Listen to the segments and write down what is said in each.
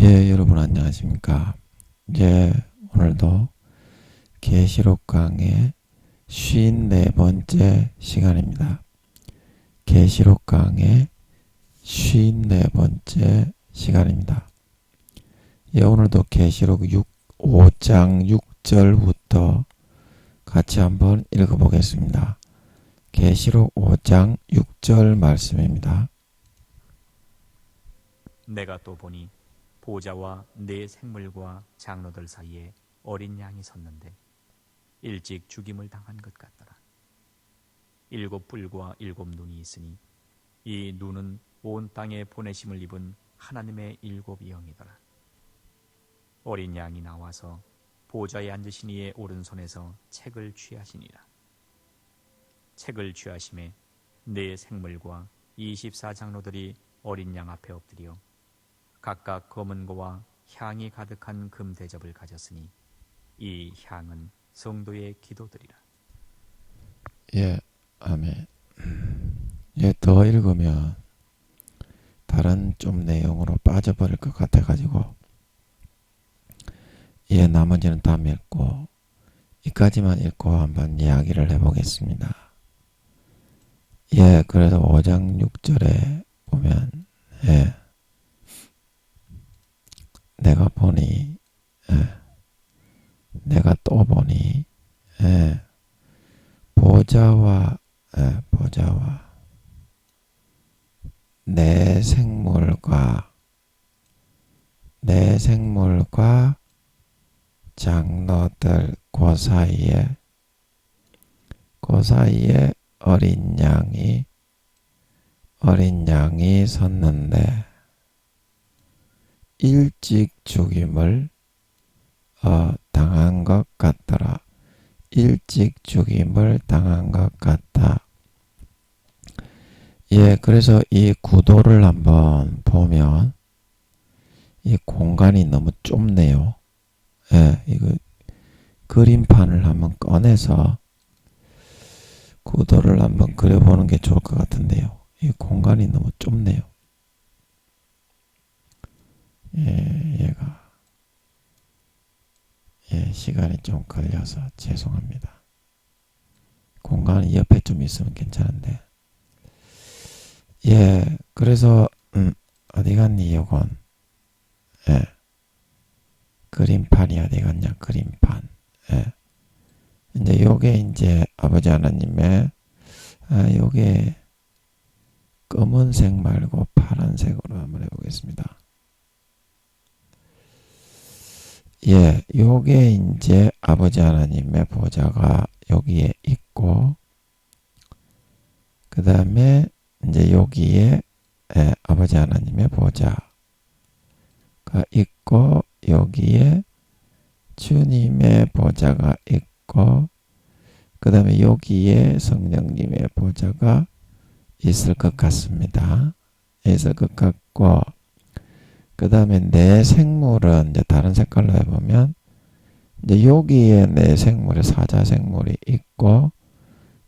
예, 여러분 안녕하십니까? 오늘도 계시록 강의 54번째 시간입니다. 계시록 강의 54번째 시간입니다. 오늘도 계시록 5장 6절부터 같이 한번 읽어보겠습니다. 계시록 5장 6절 말씀입니다. 내가 또 보니 보좌와 네 생물과 장로들 사이에 어린 양이 섰는데 일찍 죽임을 당한 것 같더라. 7뿔과 7눈이 있으니 이 눈은 온 땅에 보내심을 입은 하나님의 7영이더라. 어린 양이 나와서 보좌에 앉으신 이의 오른손에서 책을 취하시니라. 책을 취하심에 네 생물과 24장로들이 어린 양 앞에 엎드려 각각 검은 고와 향이 가득한 금 대접을 가졌으니 이 향은 성도의 기도들이라. 아멘. 더 읽으면 다른 좀 내용으로 빠져버릴 것 같아가지고 나머지는 다음에 읽고 이까지만 읽고 한번 이야기를 해보겠습니다. 그래서 5장 6절에 보면 내가 보니 내가 또 보니 보좌와 내 생물과 장로들 그 사이에 어린 양이 섰는데 일찍 죽임을 당한 것 같더라. 일찍 죽임을 당한 것 같다. 그래서 이 구도를 한번 보면 이 공간이 너무 좁네요. 이거 그림판을 한번 꺼내서 구도를 한번 그려보는 게 좋을 것 같은데요. 이 공간이 너무 좁네요. 시간이 좀 걸려서 죄송합니다. 공간이 옆에 좀 있으면 괜찮은데. 그래서 어디 갔니 요건? 그림판이 어디 갔냐? 그림판. 이제 요게 이제 아버지 하나님의 요게 검은색 말고 파란색으로 한번 해보겠습니다. 요게 이제 아버지 하나님의 보좌가 여기에 있고, 그 다음에 이제 여기에 아버지 하나님의 보좌가 있고, 여기에 주님의 보좌가 있고, 그 다음에 여기에 성령님의 보좌가 있을 것 같습니다. 있을 것 같고, 그 다음에 내 생물은 이제 다른 색깔로 해보면 이제 여기에 내 생물의 사자 생물이 있고,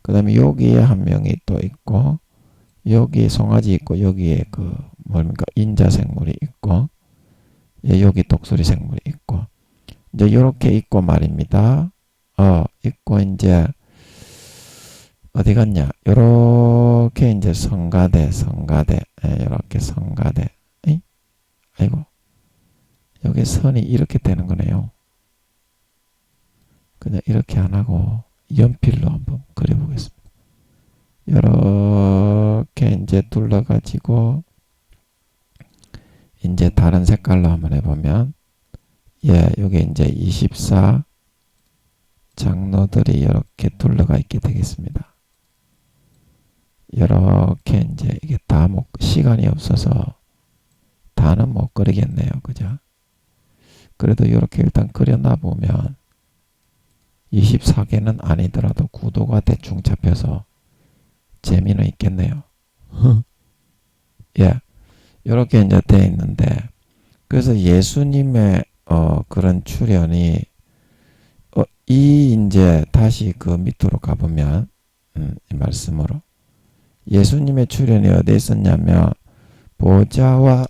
그 다음에 여기에 한 명이 또 있고, 여기에 송아지 있고, 여기에 인자 생물이 있고, 여기 독수리 생물이 있고, 이제 요렇게 있고 말입니다. 있고 이제 어디 갔냐? 요렇게 이제 성가대, 요렇게 성가대. 아이고, 여기 선이 이렇게 되는 거네요. 그냥 이렇게 안 하고 연필로 한번 그려보겠습니다. 이렇게 이제 둘러가지고 이제 다른 색깔로 한번 해보면 여기 이제 24 장로들이 이렇게 둘러가 있게 되겠습니다. 이렇게 이제 이게 다 시간이 없어서 다는 못 그리겠네요. 그죠? 그래도 이렇게 일단 그려놔 보면 24개는 아니더라도 구도가 대충 잡혀서 재미는 있겠네요. 이렇게 이제 돼 있는데, 그래서 예수님의 그런 출현이 이제 다시 그 밑으로 가보면 이 말씀으로 예수님의 출현이 어디에 있었냐면 보좌와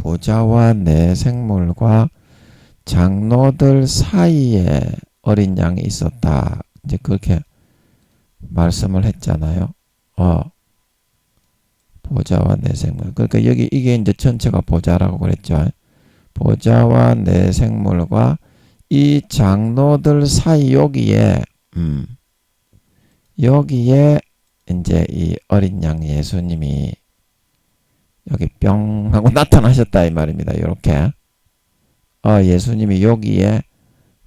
보좌와 내 생물과 장로들 사이에 어린 양이 있었다. 이제 그렇게 말씀을 했잖아요. 보좌와 내 생물. 그러니까 여기 이게 이제 전체가 보좌라고 그랬죠. 보좌와 내 생물과 이 장로들 사이 여기에 이제 이 어린 양 예수님이 여기 뿅 하고 나타나셨다 이 말입니다. 이렇게 예수님이 여기에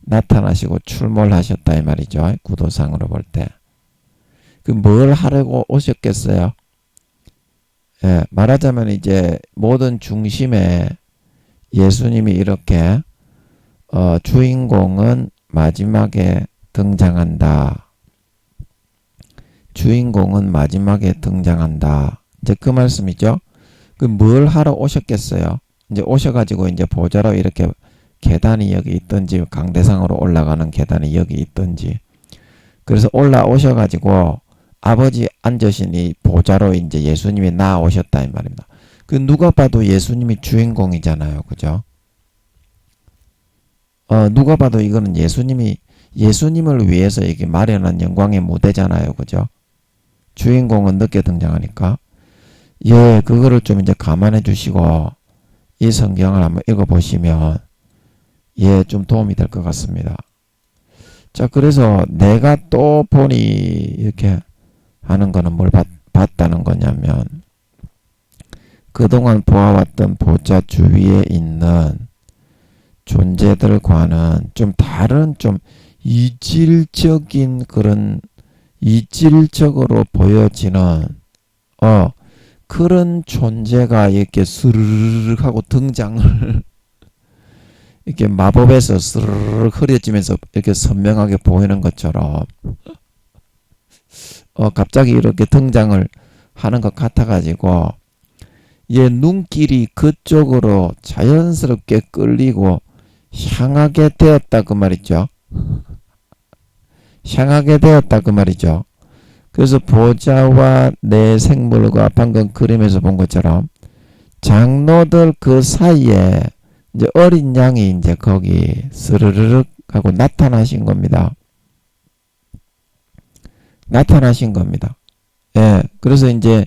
나타나시고 출몰하셨다 이 말이죠. 구도상으로 볼 때. 그 뭘 하려고 오셨겠어요? 예, 말하자면 이제 모든 중심에 예수님이 이렇게 주인공은 마지막에 등장한다. 주인공은 마지막에 등장한다. 이제 그 말씀이죠. 그 뭘 하러 오셨겠어요? 이제 오셔가지고 이제 보좌로 이렇게 계단이 여기 있든지 강대상으로 올라가는 계단이 여기 있든지 그래서 올라오셔가지고 아버지 앉으신 이 보좌로 이제 예수님이 나오셨다 이 말입니다. 그 누가 봐도 예수님이 주인공이잖아요. 그죠? 누가 봐도 이거는 예수님을 위해서 이게 마련한 영광의 무대잖아요. 그죠? 주인공은 늦게 등장하니까. 예, 그거를 좀 이제 감안해 주시고 이 성경을 한번 읽어보시면 예, 좀 도움이 될 것 같습니다. 자, 그래서 내가 또 보니 이렇게 하는 거는 뭘 봤다는 거냐면 그동안 보아왔던 보좌 주위에 있는 존재들과는 좀 다른 좀 이질적인 그런 이질적으로 보여지는 그런 존재가 이렇게 스르르 하고 등장을 이렇게 마법에서 스르르 흐려지면서 이렇게 선명하게 보이는 것처럼 갑자기 이렇게 등장을 하는 것 같아가지고 얘 눈길이 그쪽으로 자연스럽게 끌리고 향하게 되었다 그 말이죠. 향하게 되었다 그 말이죠. 그래서 보좌와 내 생물과 방금 그림에서 본 것처럼 장로들 그 사이에 이제 어린 양이 이제 거기 스르르륵 하고 나타나신 겁니다. 나타나신 겁니다. 예. 그래서 이제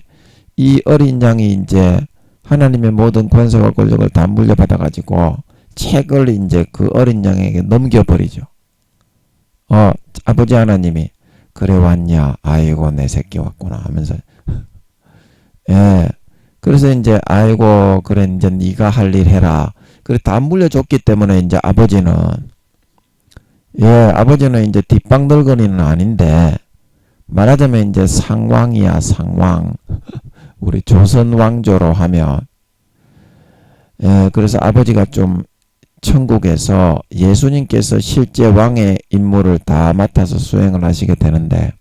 이 어린 양이 이제 하나님의 모든 권세와 권력을 다 물려받아가지고 책을 이제 그 어린 양에게 넘겨버리죠. 아버지 하나님이 그래 왔냐? 아이고 내 새끼 왔구나 하면서 예. 그래서 이제 아이고 그래 이제 네가 할 일 해라. 그래 다 물려줬기 때문에 이제 아버지는 이제 뒷방들거리는 아닌데 말하자면 이제 상왕이야 상왕. 우리 조선 왕조로 하면 그래서 아버지가 좀 천국에서 예수님께서 실제 왕의 임무를 다 맡아서 수행을 하시게 되는데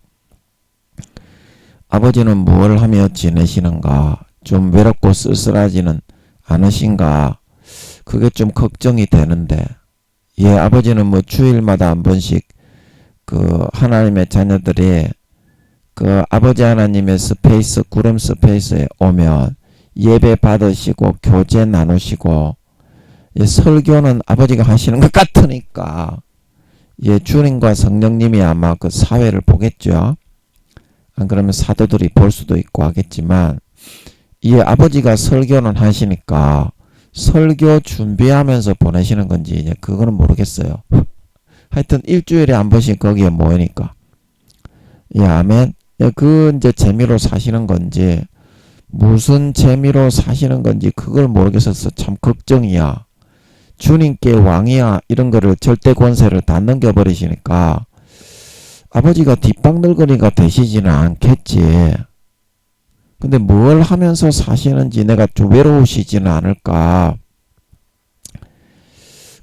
아버지는 무엇을 하며 지내시는가? 좀 외롭고 쓸쓸하지는 않으신가? 그게 좀 걱정이 되는데 아버지는 뭐 주일마다 한 번씩 그 하나님의 자녀들이 그 아버지 하나님의 스페이스 구름 스페이스에 오면 예배 받으시고 교제 나누시고 설교는 아버지가 하시는 것 같으니까 주님과 성령님이 아마 그 사회를 보겠죠. 안 그러면 사도들이 볼 수도 있고 하겠지만 아버지가 설교는 하시니까 설교 준비하면서 보내시는 건지 이제 그거는 모르겠어요. 하여튼 일주일에 한 번씩 거기에 모이니까 아멘. 그 이제 재미로 사시는 건지 무슨 재미로 사시는 건지 그걸 모르겠어서 참 걱정이야. 주님께 왕이야 이런 거를 절대 권세를 다 넘겨버리시니까 아버지가 뒷방늘거리가 되시지는 않겠지. 근데 뭘 하면서 사시는지 내가 좀 외로우시지는 않을까.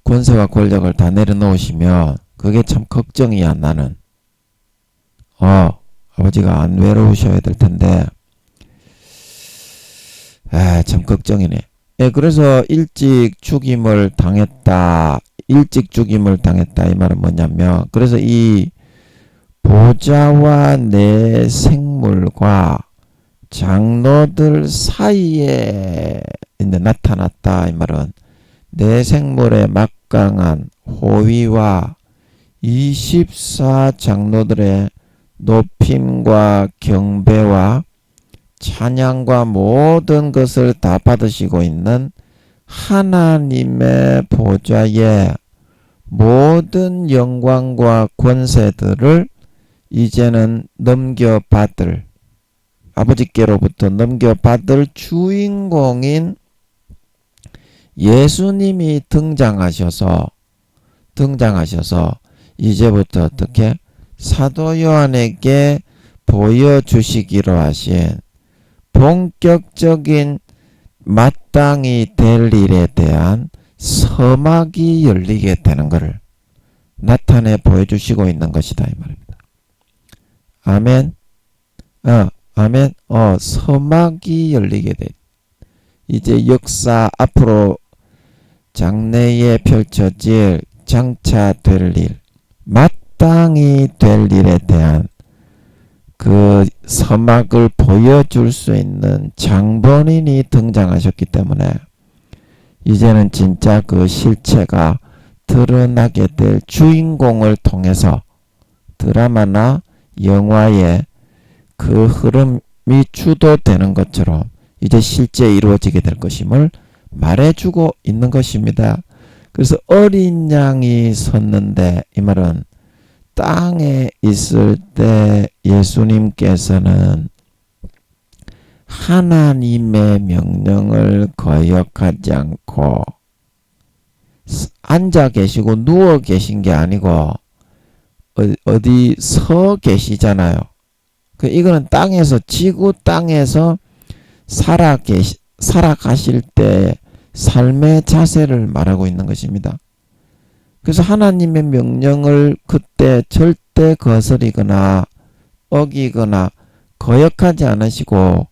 권세와 권력을 다 내려놓으시면 그게 참 걱정이야 나는. 아버지가 안 외로우셔야 될 텐데 참 걱정이네. 그래서 일찍 죽임을 당했다 이 말은 뭐냐면 그래서 이 보좌와 내 생물과 장로들 사이에 이제 나타났다. 이 말은 내 생물의 막강한 호위와 24장로들의 높임과 경배와 찬양과 모든 것을 다 받으시고 있는 하나님의 보좌에 모든 영광과 권세들을 이제는 넘겨받을, 아버지께로부터 넘겨받을 주인공인 예수님이 등장하셔서 이제부터 어떻게 사도 요한에게 보여주시기로 하신 본격적인 마땅히 될 일에 대한 서막이 열리게 되는 것을 나타내 보여주시고 있는 것이다 이 말입니다. 아멘. 아멘. 서막이 열리게 돼. 이제 역사 앞으로 장래에 펼쳐질 장차 될 일, 마땅히 될 일에 대한 그 서막을 보여줄 수 있는 장본인이 등장하셨기 때문에 이제는 진짜 그 실체가 드러나게 될 주인공을 통해서 드라마나 영화의 그 흐름이 주도되는 것처럼 이제 실제 이루어지게 될 것임을 말해주고 있는 것입니다. 그래서 어린 양이 섰는데 이 말은 땅에 있을 때 예수님께서는 하나님의 명령을 거역하지 않고 앉아 계시고 누워 계신 게 아니고 어디 서 계시잖아요. 이거는 땅에서 지구 땅에서 살아가실 때 삶의 자세를 말하고 있는 것입니다. 그래서 하나님의 명령을 그때 절대 거스리거나 어기거나 거역하지 않으시고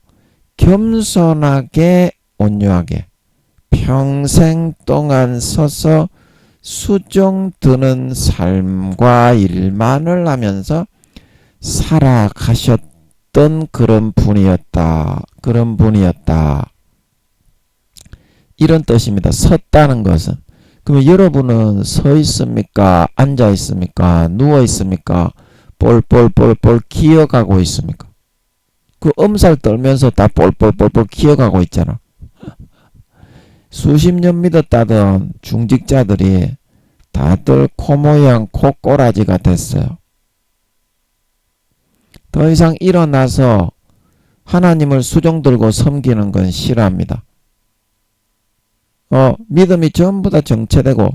겸손하게 온유하게 평생 동안 서서 수종 드는 삶과 일만을 하면서 살아가셨던 그런 분이었다. 이런 뜻입니다. 섰다는 것은. 그러면 여러분은 서 있습니까? 앉아 있습니까? 누워 있습니까? 볼 기어가고 있습니까? 그 엄살 떨면서 다 볼 기어가고 있잖아. 수십 년 믿었다던 중직자들이 다들 코 모양 콧꼬라지가 됐어요. 더 이상 일어나서 하나님을 수종 들고 섬기는 건 싫어합니다. 믿음이 전부 다 정체되고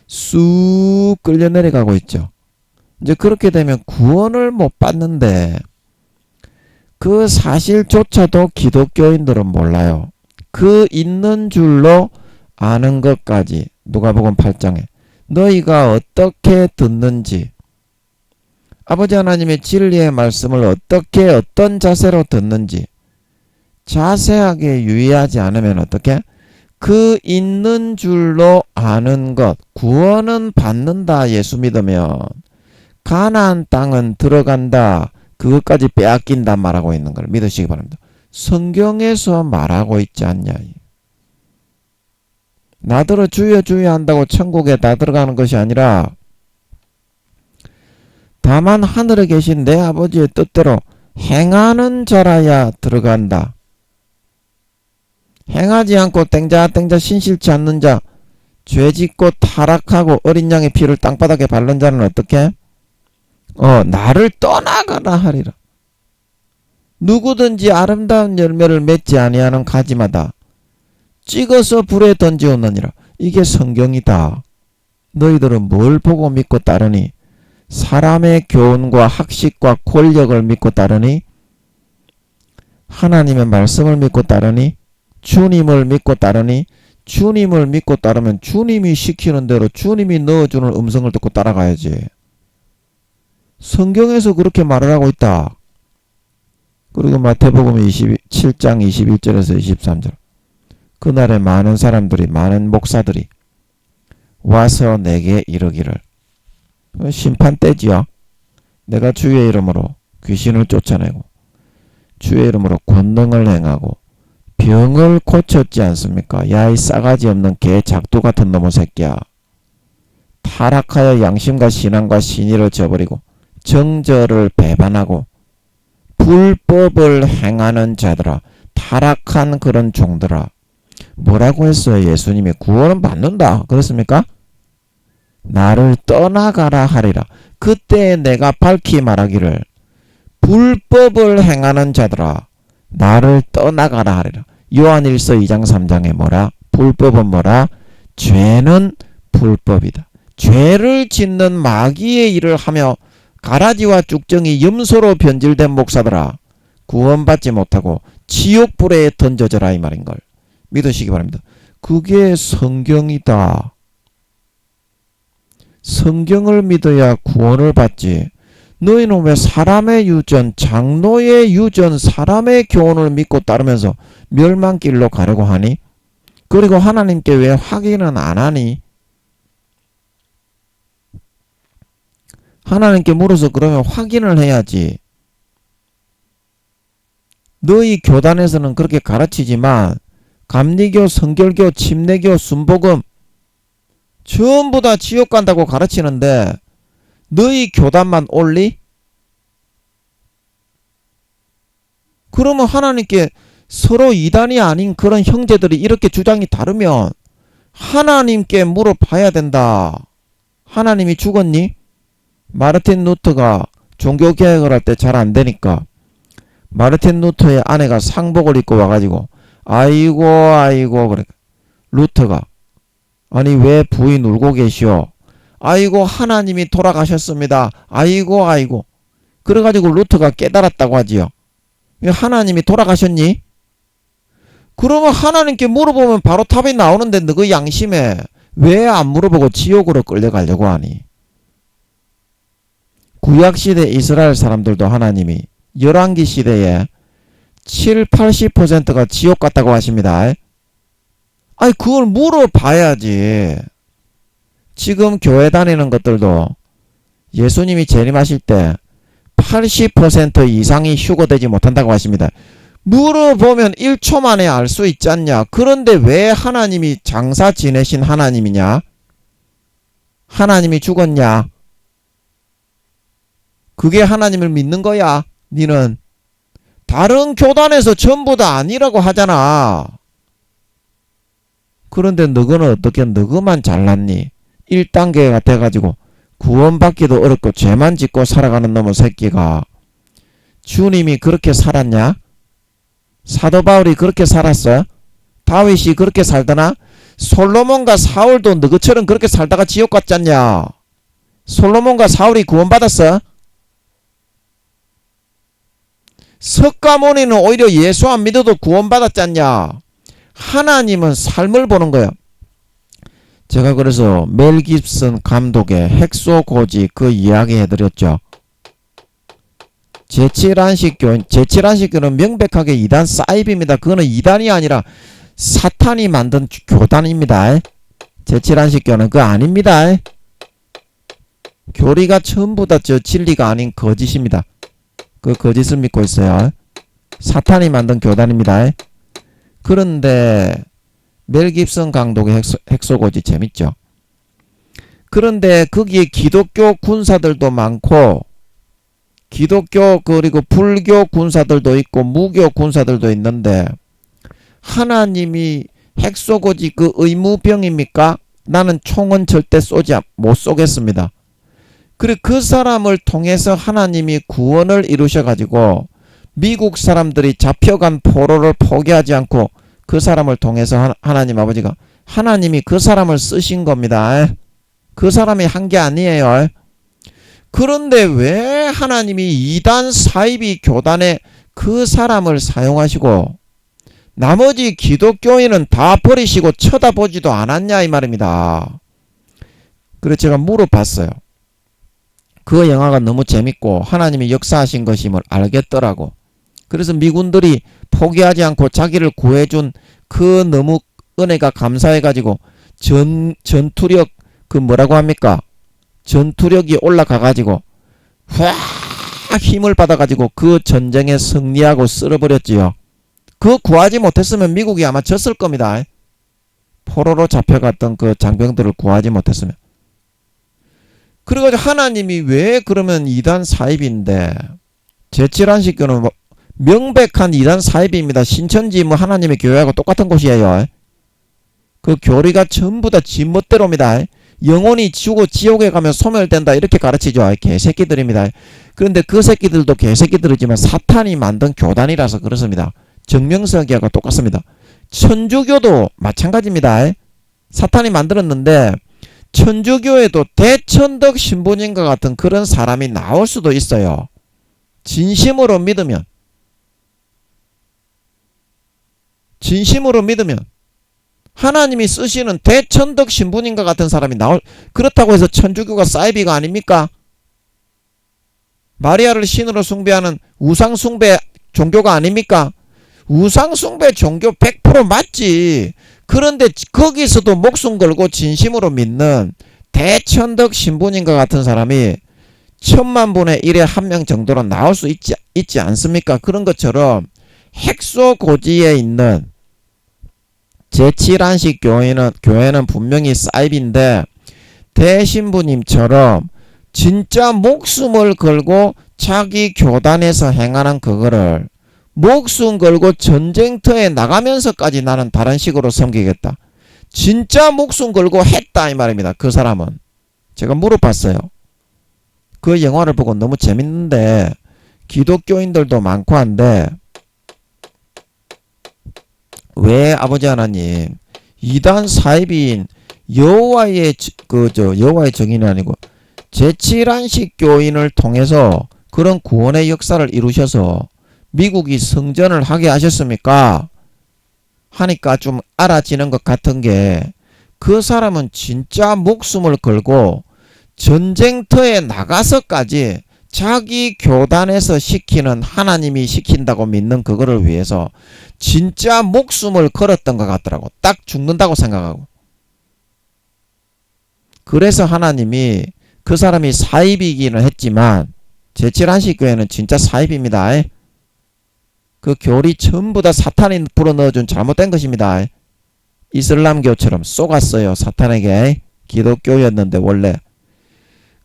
쑥 끌려 내려가고 있죠. 이제 그렇게 되면 구원을 못 받는데 그 사실조차도 기독교인들은 몰라요. 그 있는 줄로 아는 것까지 누가복음 8장에 너희가 어떻게 듣는지 아버지 하나님의 진리의 말씀을 어떻게 어떤 자세로 듣는지 자세하게 유의하지 않으면 어떻게 그 있는 줄로 아는 것 구원은 받는다 예수 믿으면 가나안 땅은 들어간다 그것까지 빼앗긴다 말하고 있는 걸 믿으시기 바랍니다. 성경에서 말하고 있지 않냐. 나더러 주여 주여 한다고 천국에 다 들어가는 것이 아니라 다만 하늘에 계신 내 아버지의 뜻대로 행하는 자라야 들어간다. 행하지 않고 땡자땡자 신실치 않는 자 죄짓고 타락하고 어린 양의 피를 땅바닥에 바른 자는 어떻게? 나를 떠나가라 하리라. 누구든지 아름다운 열매를 맺지 아니하는 가지마다 찍어서 불에 던지었느니라. 이게 성경이다. 너희들은 뭘 보고 믿고 따르니? 사람의 교훈과 학식과 권력을 믿고 따르니? 하나님의 말씀을 믿고 따르니? 주님을 믿고 따르니? 주님을 믿고 따르면 주님이 시키는 대로 주님이 넣어주는 음성을 듣고 따라가야지. 성경에서 그렇게 말을 하고 있다. 그리고 마태복음 27장 21절에서 23절 그날에 많은 사람들이 많은 목사들이 와서 내게 이르기를 심판 때지요. 내가 주의 이름으로 귀신을 쫓아내고 주의 이름으로 권능을 행하고 병을 고쳤지 않습니까? 야, 이 싸가지 없는 개 작두 같은 놈의 새끼야. 타락하여 양심과 신앙과 신의를 저버리고 정절을 배반하고 불법을 행하는 자들아, 타락한 그런 종들아. 뭐라고 했어요? 예수님이 구원은 받는다. 그렇습니까? 나를 떠나가라 하리라. 그때 내가 밝히 말하기를 불법을 행하는 자들아, 나를 떠나가라 하리라. 요한일서 2장 3장에 뭐라? 불법은 뭐라? 죄는 불법이다. 죄를 짓는 마귀의 일을 하며 가라지와 쭉정이 염소로 변질된 목사들아, 구원받지 못하고 지옥불에 던져져라, 이 말인걸 믿으시기 바랍니다. 그게 성경이다. 성경을 믿어야 구원을 받지. 너희는 왜 사람의 유전, 장로의 유전, 사람의 교훈을 믿고 따르면서 멸망길로 가려고 하니? 그리고 하나님께 왜 확인은 안 하니? 하나님께 물어서 그러면 확인을 해야지. 너희 교단에서는 그렇게 가르치지만 감리교, 성결교, 침례교, 순복음 전부 다 지옥 간다고 가르치는데 너희 교단만 옳니? 그러면 하나님께 서로 이단이 아닌 그런 형제들이 이렇게 주장이 다르면 하나님께 물어봐야 된다. 하나님이 죽었니? 마르틴 루터가 종교개혁을 할 때 잘 안되니까 마르틴 루터의 아내가 상복을 입고 와가지고 아이고 그래. 루터가 아니 왜 부인 울고 계시오? 아이고 하나님이 돌아가셨습니다. 아이고 그래가지고 루터가 깨달았다고 하지요. 하나님이 돌아가셨니? 그러면 하나님께 물어보면 바로 답이 나오는데 너그 양심에 왜 안 물어보고 지옥으로 끌려가려고 하니? 구약시대 이스라엘 사람들도 하나님이 열왕기 시대에 70~80%가 지옥 갔다고 하십니다. 아니 그걸 물어봐야지. 지금 교회 다니는 것들도 예수님이 재림하실 때 80% 이상이 휴거되지 못한다고 하십니다. 물어보면 1초 만에 알 수 있지 않냐. 그런데 왜 하나님이 장사 지내신 하나님이냐? 하나님이 죽었냐? 그게 하나님을 믿는 거야. 니는 다른 교단에서 전부 다 아니라고 하잖아. 그런데 너는 어떻게 너그만 잘났니? 1단계가 돼가지고 구원받기도 어렵고 죄만 짓고 살아가는 놈의 새끼가 주님이 그렇게 살았냐? 사도 바울이 그렇게 살았어? 다윗이 그렇게 살더나? 솔로몬과 사울도 너처럼 그렇게 살다가 지옥 갔지 않냐? 솔로몬과 사울이 구원받았어? 석가모니는 오히려 예수 안 믿어도 구원받았지 않냐? 하나님은 삶을 보는 거야. 제가 그래서 멜 깁슨 감독의 핵소고지 그 이야기 해드렸죠. 제7안식교는 명백하게 이단 사이비입니다. 그거는 이단이 아니라 사탄이 만든 교단입니다. 제7안식교는 그거 아닙니다. 교리가 전부 다 저 진리가 아닌 거짓입니다. 그 거짓을 믿고 있어요. 사탄이 만든 교단입니다. 그런데 멜 깁슨 감독의 핵소고지 재밌죠. 그런데 거기에 기독교 군사들도 많고 기독교 그리고 불교 군사들도 있고 무교 군사들도 있는데 하나님이 핵소고지 그 의무병입니까? 나는 총은 절대 못 쏘겠습니다. 그리고 그 사람을 통해서 하나님이 구원을 이루셔가지고 미국 사람들이 잡혀간 포로를 포기하지 않고 그 사람을 통해서 하나님 아버지가 하나님이 그 사람을 쓰신 겁니다. 그 사람이 한 게 아니에요. 그런데 왜 하나님이 이단 사이비 교단에 그 사람을 사용하시고 나머지 기독교인은 다 버리시고 쳐다보지도 않았냐 이 말입니다. 그래서 제가 물어봤어요. 그 영화가 너무 재밌고 하나님이 역사하신 것임을 알겠더라고. 그래서 미군들이 포기하지 않고 자기를 구해준 그 너무 은혜가 감사해가지고 전투력 그 뭐라고 합니까? 전투력이 올라가가지고 확 힘을 받아가지고 그 전쟁에 승리하고 쓸어버렸지요. 그거 구하지 못했으면 미국이 아마 졌을 겁니다. 포로로 잡혀갔던 그 장병들을 구하지 못했으면. 그래가지고 하나님이 왜 그러면 이단 사입인데, 제7안식교는 뭐 명백한 이단 사입입니다. 신천지 뭐 하나님의 교회하고 똑같은 곳이에요. 그 교리가 전부 다 지멋대로입니다. 영혼이 죽어 지옥에 가면 소멸된다 이렇게 가르치죠. 개새끼들입니다. 그런데 그 새끼들도 개새끼들이지만 사탄이 만든 교단이라서 그렇습니다. 정명석이하고 똑같습니다. 천주교도 마찬가지입니다. 사탄이 만들었는데 천주교에도 대천덕 신부님과 같은 그런 사람이 나올 수도 있어요. 진심으로 믿으면. 진심으로 믿으면. 하나님이 쓰시는 대천덕 신부님과 같은 사람이 그렇다고 해서 천주교가 사이비가 아닙니까? 마리아를 신으로 숭배하는 우상숭배 종교가 아닙니까? 우상숭배 종교 100% 맞지. 그런데 거기서도 목숨 걸고 진심으로 믿는 대천덕 신부님과 같은 사람이 10,000,000분의 1에 1명 정도로 나올 수 있지 않습니까? 그런 것처럼 핵소고지에 있는 제7안식 교회는 분명히 사입인데 대신부님처럼 진짜 목숨을 걸고 자기 교단에서 행하는 그거를 목숨 걸고 전쟁터에 나가면서까지 나는 다른 식으로 섬기겠다. 진짜 목숨 걸고 했다 이 말입니다. 그 사람은. 제가 물어봤어요. 그 영화를 보고 너무 재밌는데 기독교인들도 많고 한데 왜 아버지 하나님 이단 사입인 여호와의 정인이 아니고 제7안식 교인을 통해서 그런 구원의 역사를 이루셔서 미국이 성전을 하게 하셨습니까? 하니까 좀 알아지는 것 같은 게 그 사람은 진짜 목숨을 걸고 전쟁터에 나가서까지 자기 교단에서 시키는 하나님이 시킨다고 믿는 그거를 위해서 진짜 목숨을 걸었던 것 같더라고. 딱 죽는다고 생각하고. 그래서 하나님이 그 사람이 사입이기는 했지만 제7안식 교회는 진짜 사입입니다. 그 교리 전부 다 사탄이 불어넣어준 잘못된 것입니다. 이슬람교처럼 쏘갔어요. 사탄에게. 기독교였는데 원래.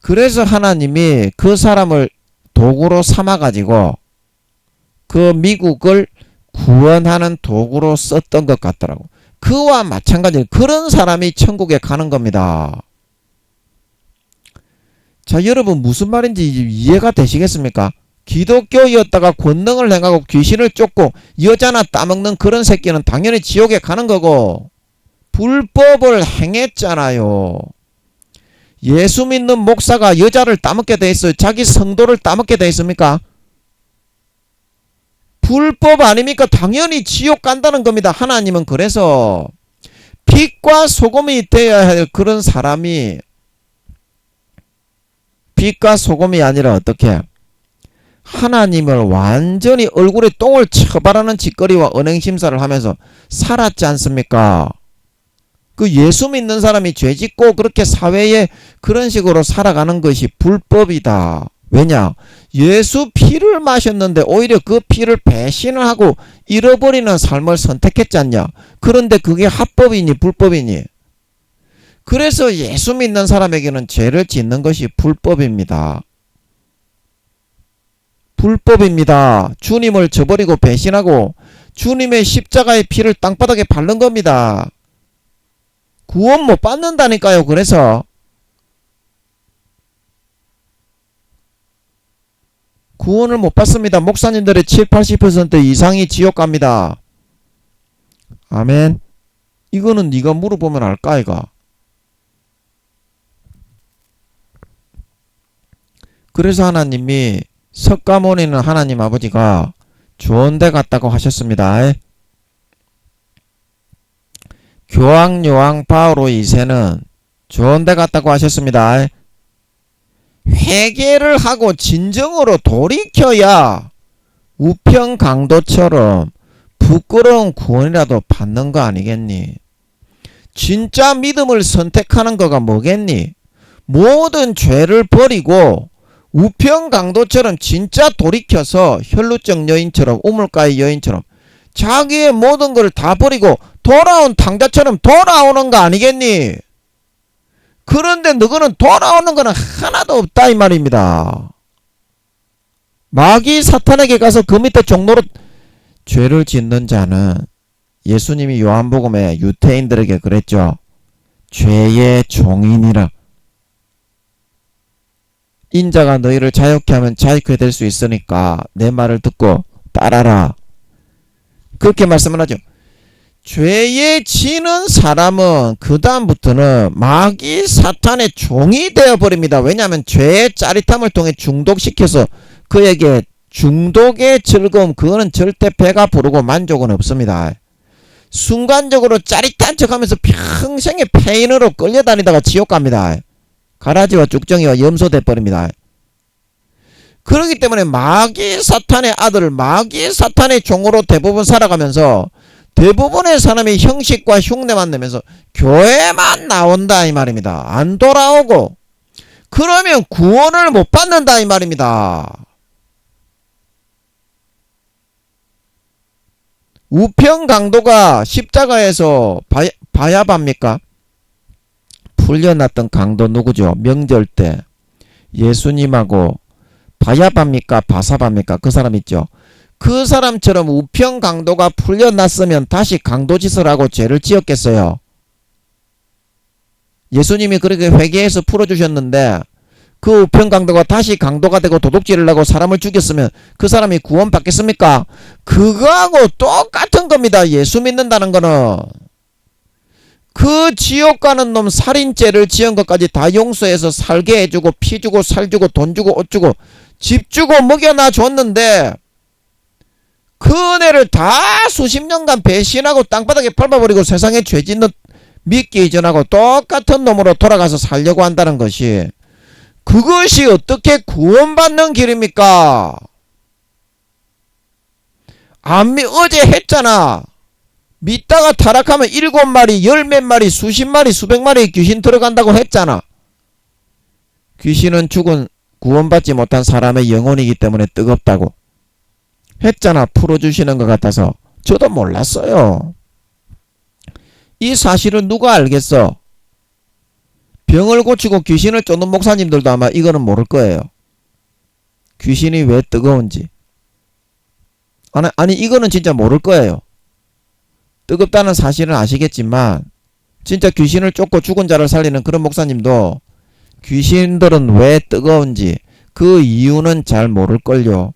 그래서 하나님이 그 사람을 도구로 삼아가지고 그 미국을 구원하는 도구로 썼던 것 같더라고. 그와 마찬가지로 그런 사람이 천국에 가는 겁니다. 자, 여러분 무슨 말인지 이해가 되시겠습니까? 기독교였다가 권능을 행하고 귀신을 쫓고 여자나 따먹는 그런 새끼는 당연히 지옥에 가는 거고 불법을 행했잖아요. 예수 믿는 목사가 여자를 따먹게 돼 있어요. 자기 성도를 따먹게 돼 있습니까? 불법 아닙니까? 당연히 지옥 간다는 겁니다. 하나님은 그래서 빛과 소금이 되어야 할 그런 사람이 빛과 소금이 아니라 어떻게? 하나님을 완전히 얼굴에 똥을 쳐바라는 짓거리와 언행심사를 하면서 살았지 않습니까? 그 예수 믿는 사람이 죄짓고 그렇게 사회에 그런 식으로 살아가는 것이 불법이다. 왜냐? 예수 피를 마셨는데 오히려 그 피를 배신을 하고 잃어버리는 삶을 선택했지 않냐? 그런데 그게 합법이니 불법이니? 그래서 예수 믿는 사람에게는 죄를 짓는 것이 불법입니다. 불법입니다. 주님을 저버리고 배신하고 주님의 십자가의 피를 땅바닥에 바른 겁니다. 구원 못 받는다니까요. 그래서 구원을 못 받습니다. 목사님들의 70-80% 이상이 지옥 갑니다. 아멘. 이거는 네가 물어보면 알까 이가. 그래서 하나님이 석가모니는 하나님 아버지가 좋은 데 갔다고 하셨습니다. 교황 요한 바오로 2세는 좋은 데 갔다고 하셨습니다. 회개를 하고 진정으로 돌이켜야 우평 강도처럼 부끄러운 구원이라도 받는 거 아니겠니? 진짜 믿음을 선택하는 거가 뭐겠니? 모든 죄를 버리고 우평 강도처럼 진짜 돌이켜서 혈루증 여인처럼 우물가의 여인처럼 자기의 모든 걸 다 버리고 돌아온 탕자처럼 돌아오는 거 아니겠니? 그런데 너거는 돌아오는 거는 하나도 없다 이 말입니다. 마귀 사탄에게 가서 그 밑에 종로로 죄를 짓는 자는 예수님이 요한복음에 유태인들에게 그랬죠. 죄의 종이니라. 인자가 너희를 자유케 하면 자유케 될 수 있으니까 내 말을 듣고 따라라. 그렇게 말씀을 하죠. 죄에 지는 사람은 그 다음부터는 마귀 사탄의 종이 되어버립니다. 왜냐하면 죄의 짜릿함을 통해 중독시켜서 그에게 중독의 즐거움, 그거는 절대 배가 부르고 만족은 없습니다. 순간적으로 짜릿한 척하면서 평생의 페인으로 끌려다니다가 지옥 갑니다. 가라지와 쭉정이와 염소 돼버립니다. 그렇기 때문에 마귀 사탄의 아들, 마귀 사탄의 종으로 대부분 살아가면서 대부분의 사람이 형식과 흉내만 내면서 교회만 나온다 이 말입니다. 안 돌아오고 그러면 구원을 못 받는다 이 말입니다. 우편 강도가 십자가에서 바야바입니까? 풀려났던 강도 누구죠? 명절 때 예수님하고 바야바입니까? 바사바입니까? 그 사람 있죠. 그 사람처럼 우편 강도가 풀려났으면 다시 강도짓을 하고 죄를 지었겠어요. 예수님이 그렇게 회개해서 풀어주셨는데 그 우편 강도가 다시 강도가 되고 도둑질을 하고 사람을 죽였으면 그 사람이 구원받겠습니까? 그거하고 똑같은 겁니다. 예수 믿는다는 거는. 그 지옥 가는 놈 살인죄를 지은 것까지 다 용서해서 살게 해주고 피 주고 살 주고 돈 주고 옷 주고 집 주고 먹여놔 줬는데 그 은혜를 다 수십 년간 배신하고 땅바닥에 밟아버리고 세상에 죄 짓는 믿기 이전하고 똑같은 놈으로 돌아가서 살려고 한다는 것이 그것이 어떻게 구원받는 길입니까? 어제 했잖아. 믿다가 타락하면 7마리, 10몇 마리, 수십 마리, 수백 마리 귀신 들어간다고 했잖아. 귀신은 죽은 구원받지 못한 사람의 영혼이기 때문에 뜨겁다고 했잖아. 풀어주시는 것 같아서. 저도 몰랐어요. 이 사실을 누가 알겠어? 병을 고치고 귀신을 쫓는 목사님들도 아마 이거는 모를 거예요. 귀신이 왜 뜨거운지. 아니 이거는 진짜 모를 거예요. 뜨겁다는 사실은 아시겠지만 진짜 귀신을 쫓고 죽은 자를 살리는 그런 목사님도 귀신들은 왜 뜨거운지 그 이유는 잘 모를걸요.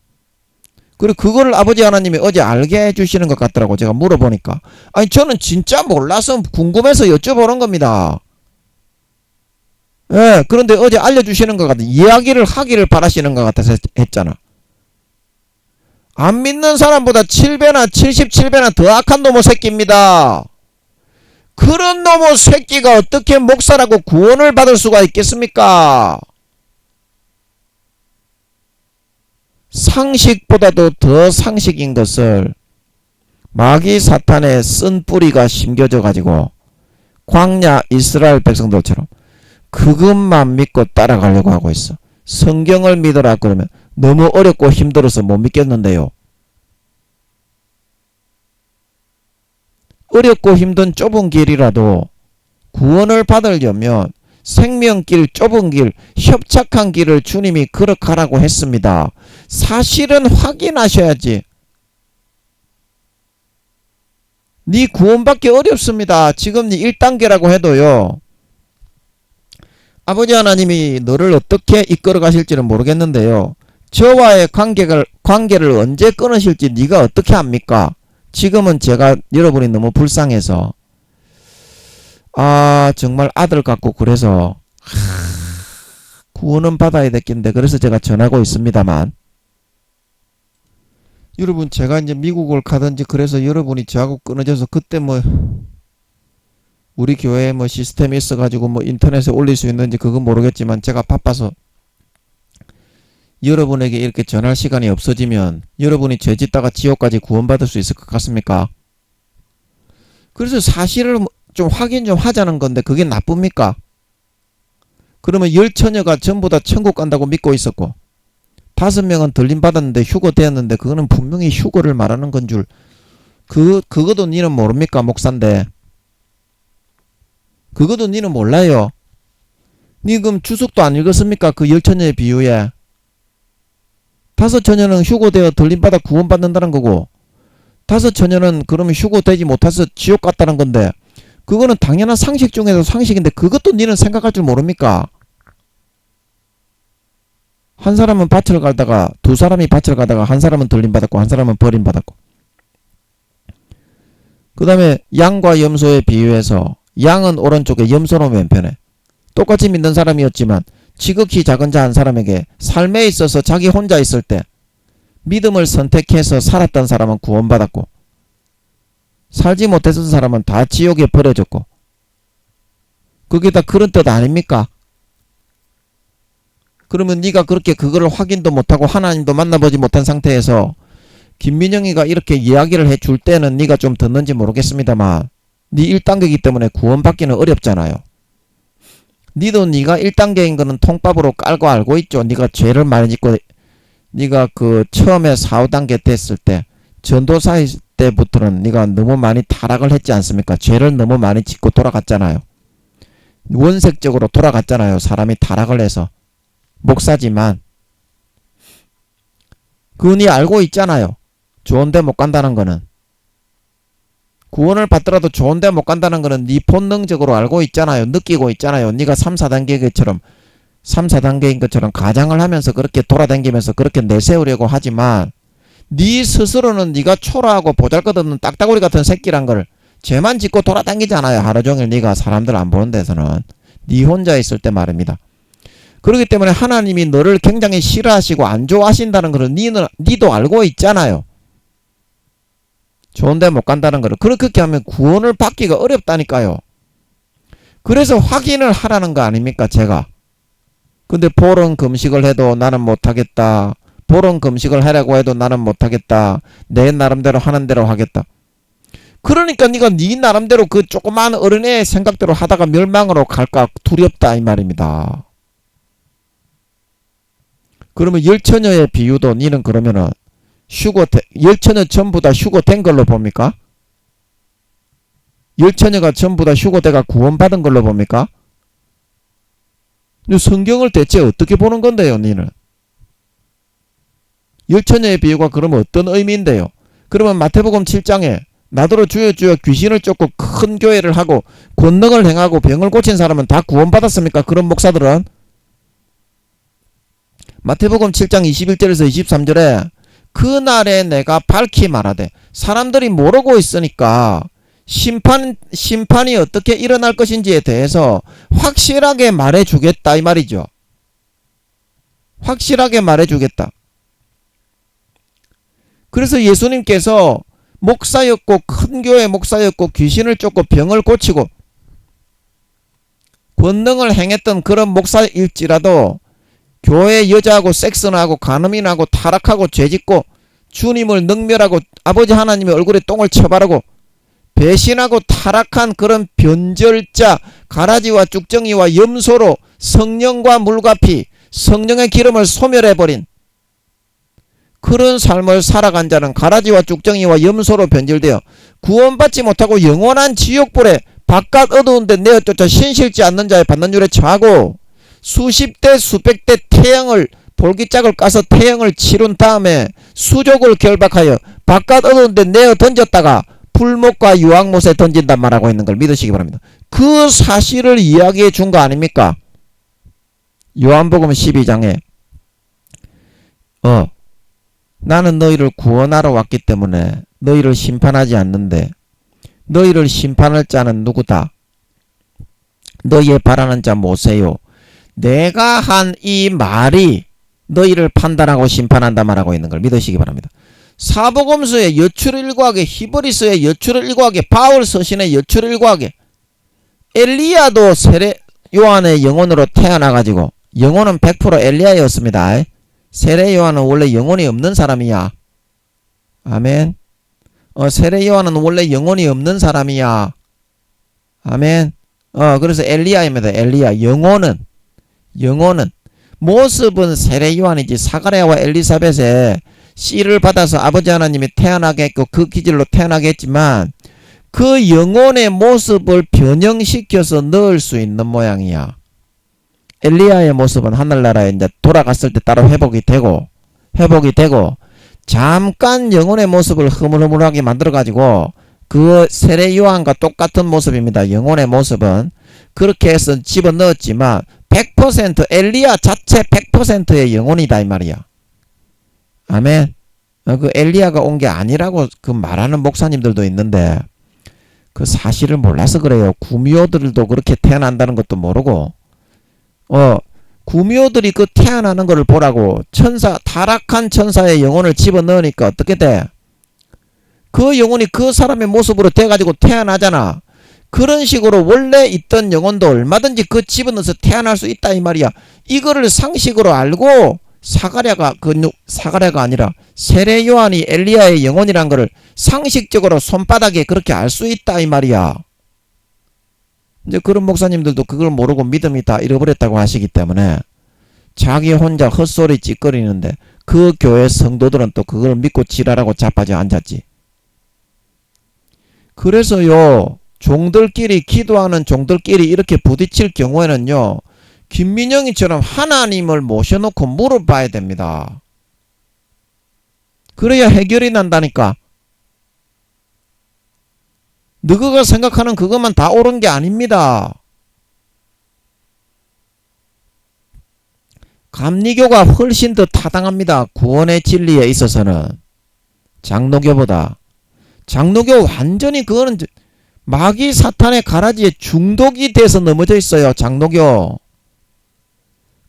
그리고 그거를 아버지 하나님이 어제 알게 해주시는 것 같더라고. 제가 물어보니까. 아니 저는 진짜 몰라서 궁금해서 여쭤보는 겁니다. 예, 그런데 어제 알려주시는 것 같아. 이야기를 하기를 바라시는 것 같아서 했잖아. 안 믿는 사람보다 7배나 77배나 더 악한 놈의 새끼입니다. 그런 놈의 새끼가 어떻게 목사라고 구원을 받을 수가 있겠습니까? 상식보다도 더 상식인 것을 마귀 사탄의 쓴 뿌리가 심겨져 가지고 광야 이스라엘 백성들처럼 그것만 믿고 따라가려고 하고 있어. 성경을 믿어라 그러면 너무 어렵고 힘들어서 못 믿겠는데요. 어렵고 힘든 좁은 길이라도 구원을 받으려면 생명길, 좁은 길, 협착한 길을 주님이 걸어가라고 했습니다. 사실은 확인하셔야지. 네 구원받기 어렵습니다. 지금 네 1단계라고 해도요. 아버지 하나님이 너를 어떻게 이끌어 가실지는 모르겠는데요. 저와의 관계를 언제 끊으실지 네가 어떻게 합니까? 지금은 제가 여러분이 너무 불쌍해서 정말 아들 같고 그래서 구원은 받아야 됐겠는데 그래서 제가 전하고 있습니다만 여러분 제가 이제 미국을 가든지 그래서 여러분이 저하고 끊어져서 그때 뭐 우리 교회에 뭐 시스템이 있어가지고 뭐 인터넷에 올릴 수 있는지 그건 모르겠지만 제가 바빠서 여러분에게 이렇게 전할 시간이 없어지면 여러분이 죄 짓다가 지옥까지 구원받을 수 있을 것 같습니까? 그래서 사실을 좀 확인 좀 하자는 건데 그게 나쁩니까? 그러면 10처녀가 전부 다 천국 간다고 믿고 있었고 5명은 들림 받았는데 휴거 되었는데 그거는 분명히 휴거를 말하는 건 줄 그것도 니는 모릅니까? 목사인데. 그것도 니는 몰라요. 니 그럼 주석도 안 읽었습니까? 그 열처녀의 비유에. 5처녀는 휴고되어 들림받아 구원받는다는 거고, 5처녀는 그러면 휴고되지 못해서 지옥 갔다는 건데, 그거는 당연한 상식 중에서 상식인데 그것도 니는 생각할 줄 모릅니까? 한 사람은 밭을 가다가, 2사람이 밭을 가다가 한 사람은 들림받았고 한 사람은 버림받았고. 그 다음에 양과 염소의 비유에서 양은 오른쪽에, 염소는 왼편에. 똑같이 믿는 사람이었지만 지극히 작은 자 한 사람에게 삶에 있어서 자기 혼자 있을 때 믿음을 선택해서 살았던 사람은 구원받았고, 살지 못했던 사람은 다 지옥에 버려졌고. 그게 다 그런 뜻 아닙니까? 그러면 네가 그렇게 그거를 확인도 못하고 하나님도 만나보지 못한 상태에서 김민영이가 이렇게 이야기를 해줄 때는 네가 좀 듣는지 모르겠습니다만, 네 1단계이기 때문에 구원받기는 어렵잖아요. 니도 네가 1단계인 거는 통밥으로 깔고 알고 있죠. 네가 죄를 많이 짓고, 네가 그 처음에 4, 5단계 됐을 때, 전도사일 때부터는 네가 너무 많이 타락을 했지 않습니까? 죄를 너무 많이 짓고 돌아갔잖아요. 원색적으로 돌아갔잖아요. 사람이 타락을 해서. 목사지만 그거 네 알고 있잖아요. 좋은데 못 간다는 거는. 구원을 받더라도 좋은데 못 간다는 거는 네 본능적으로 알고 있잖아요. 느끼고 있잖아요. 네가 3, 4단계인 것처럼 가장을 하면서 그렇게 돌아다니면서 그렇게 내세우려고 하지만, 네 스스로는 네가 초라하고 보잘것없는 딱따구리 같은 새끼란 걸 죄만 짓고 돌아다니잖아요. 하루 종일 네가 사람들 안 보는 데서는. 네 혼자 있을 때 말입니다. 그렇기 때문에 하나님이 너를 굉장히 싫어하시고 안 좋아하신다는 걸 니도 알고 있잖아요. 좋은데 못 간다는 거를. 그렇게 하면 구원을 받기가 어렵다니까요. 그래서 확인을 하라는 거 아닙니까, 제가. 근데 보름 금식을 해도 나는 못하겠다. 보름 금식을 하려고 해도 나는 못하겠다. 내 나름대로 하는 대로 하겠다. 그러니까 네가 네 나름대로 그 조그만 어린애의 생각대로 하다가 멸망으로 갈까 두렵다 이 말입니다. 그러면 열처녀의 비유도 니는 그러면은 열처녀 전부 다 휴고된 걸로 봅니까? 열처녀가 전부 다 휴고대가 구원받은 걸로 봅니까? 성경을 대체 어떻게 보는 건데요, 니는? 열처녀의 비유가 그러면 어떤 의미인데요? 그러면 마태복음 7장에 나더러 주여 주여 귀신을 쫓고 큰 교회를 하고 권능을 행하고 병을 고친 사람은 다 구원받았습니까? 그런 목사들은? 마태복음 7장 21절에서 23절에 그날에 내가 밝히 말하되, 사람들이 모르고 있으니까 심판이 어떻게 일어날 것인지에 대해서 확실하게 말해주겠다 이 말이죠. 확실하게 말해주겠다. 그래서 예수님께서 목사였고 큰 교회 목사였고 귀신을 쫓고 병을 고치고 권능을 행했던 그런 목사일지라도 교회 여자하고 섹스나 하고 간음이나 하고 타락하고 죄짓고 주님을 능멸하고 아버지 하나님의 얼굴에 똥을 쳐바르고 배신하고 타락한 그런 변절자 가라지와 쭉정이와 염소로 성령과 물과 피, 성령의 기름을 소멸해버린 그런 삶을 살아간 자는 가라지와 쭉정이와 염소로 변질되어 구원받지 못하고 영원한 지옥불에 바깥 어두운 데 내어쫓아 신실지 않는 자의 받는 줄에 처하고 수십 대 수백 대 태양을 볼기짝을 까서 태양을 치룬 다음에 수족을 결박하여 바깥 어두운 데 내어 던졌다가 불못과 유황못에 던진단 말하고 있는 걸 믿으시기 바랍니다. 그 사실을 이야기해 준 거 아닙니까? 요한복음 12장에 나는 너희를 구원하러 왔기 때문에 너희를 심판하지 않는데 너희를 심판할 자는 누구다? 너희의 바라는 자 모세요. 내가 한 이 말이 너희를 판단하고 심판한다 말하고 있는 걸 믿으시기 바랍니다. 사복음서의 여출일과하게, 히브리서의 여출일과하게, 바울 서신의 여출일과하게, 엘리야도 세례 요한의 영혼으로 태어나가지고 영혼은 100% 엘리야였습니다. 세례 요한은 원래 영혼이 없는 사람이야. 아멘. 세례 요한은 원래 영혼이 없는 사람이야. 아멘. 그래서 엘리야입니다. 엘리야. 영혼은 모습은 세례 요한이지 사가랴와 엘리사벳의 씨를 받아서 아버지 하나님이 태어나게 했고 그 기질로 태어나게 했지만 그 영혼의 모습을 변형시켜서 넣을 수 있는 모양이야. 엘리야의 모습은 하늘나라에 이제 돌아갔을 때 따로 회복이 되고 잠깐 영혼의 모습을 흐물흐물하게 만들어가지고 그 세례 요한과 똑같은 모습입니다. 영혼의 모습은 그렇게 해서 집어넣었지만 100% 엘리야 자체 100%의 영혼이다 이 말이야. 아멘. 그 엘리야가 온 게 아니라고 그 말하는 목사님들도 있는데 그 사실을 몰라서 그래요. 구미호들도 그렇게 태어난다는 것도 모르고 구미호들이 그 태어나는 거를 보라고 타락한 천사의 영혼을 집어넣으니까 어떻게 돼? 그 영혼이 그 사람의 모습으로 돼가지고 태어나잖아. 그런 식으로 원래 있던 영혼도 얼마든지 그 집어넣어서 태어날 수 있다 이 말이야. 이거를 상식으로 알고 사가랴가 아니라 세례 요한이 엘리야의 영혼이란 거를 상식적으로 손바닥에 그렇게 알 수 있다 이 말이야. 이제 그런 목사님들도 그걸 모르고 믿음이 다 잃어버렸다고 하시기 때문에 자기 혼자 헛소리 찌꺼리는데 그 교회 성도들은 또 그걸 믿고 지랄하고 자빠져 앉았지. 그래서요, 종들끼리 기도하는 종들끼리 이렇게 부딪힐 경우에는요, 김민영이처럼 하나님을 모셔놓고 물어봐야 됩니다. 그래야 해결이 난다니까. 너가 생각하는 그것만 다 옳은 게 아닙니다. 감리교가 훨씬 더 타당합니다. 구원의 진리에 있어서는. 장로교보다. 장로교 완전히 그거는 마귀 사탄의 가라지에 중독이 돼서 넘어져 있어요. 장로교.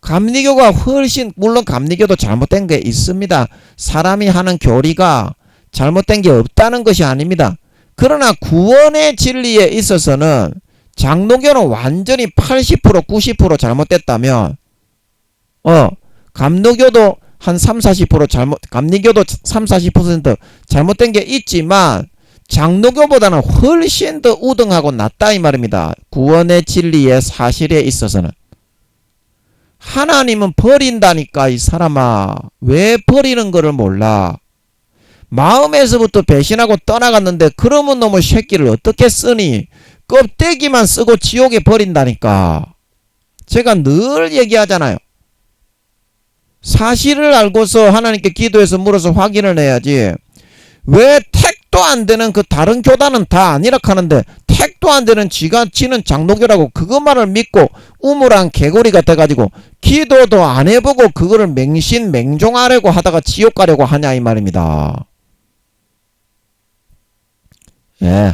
감리교가 훨씬, 물론 감리교도 잘못된 게 있습니다. 사람이 하는 교리가 잘못된 게 없다는 것이 아닙니다. 그러나 구원의 진리에 있어서는 장로교는 완전히 80% 90% 잘못됐다면 감로교도 한 30-40% 감리교도 30-40% 잘못된 게 있지만 장로교보다는 훨씬 더 우등하고 낫다 이 말입니다. 구원의 진리의 사실에 있어서는. 하나님은 버린다니까 이 사람아. 왜 버리는 거를 몰라. 마음에서부터 배신하고 떠나갔는데 그러면 놈의 새끼를 어떻게 쓰니. 껍데기만 쓰고 지옥에 버린다니까. 제가 늘 얘기하잖아요. 사실을 알고서 하나님께 기도해서 물어서 확인을 해야지. 왜 택도 안 되는 그 다른 교단은 다 아니라 하는데 택도 안 되는 지는 장로교라고 그것만을 믿고 우물한 개구리가 돼가지고 기도도 안 해보고 그거를 맹종하려고 하다가 지옥 가려고 하냐 이 말입니다. 예.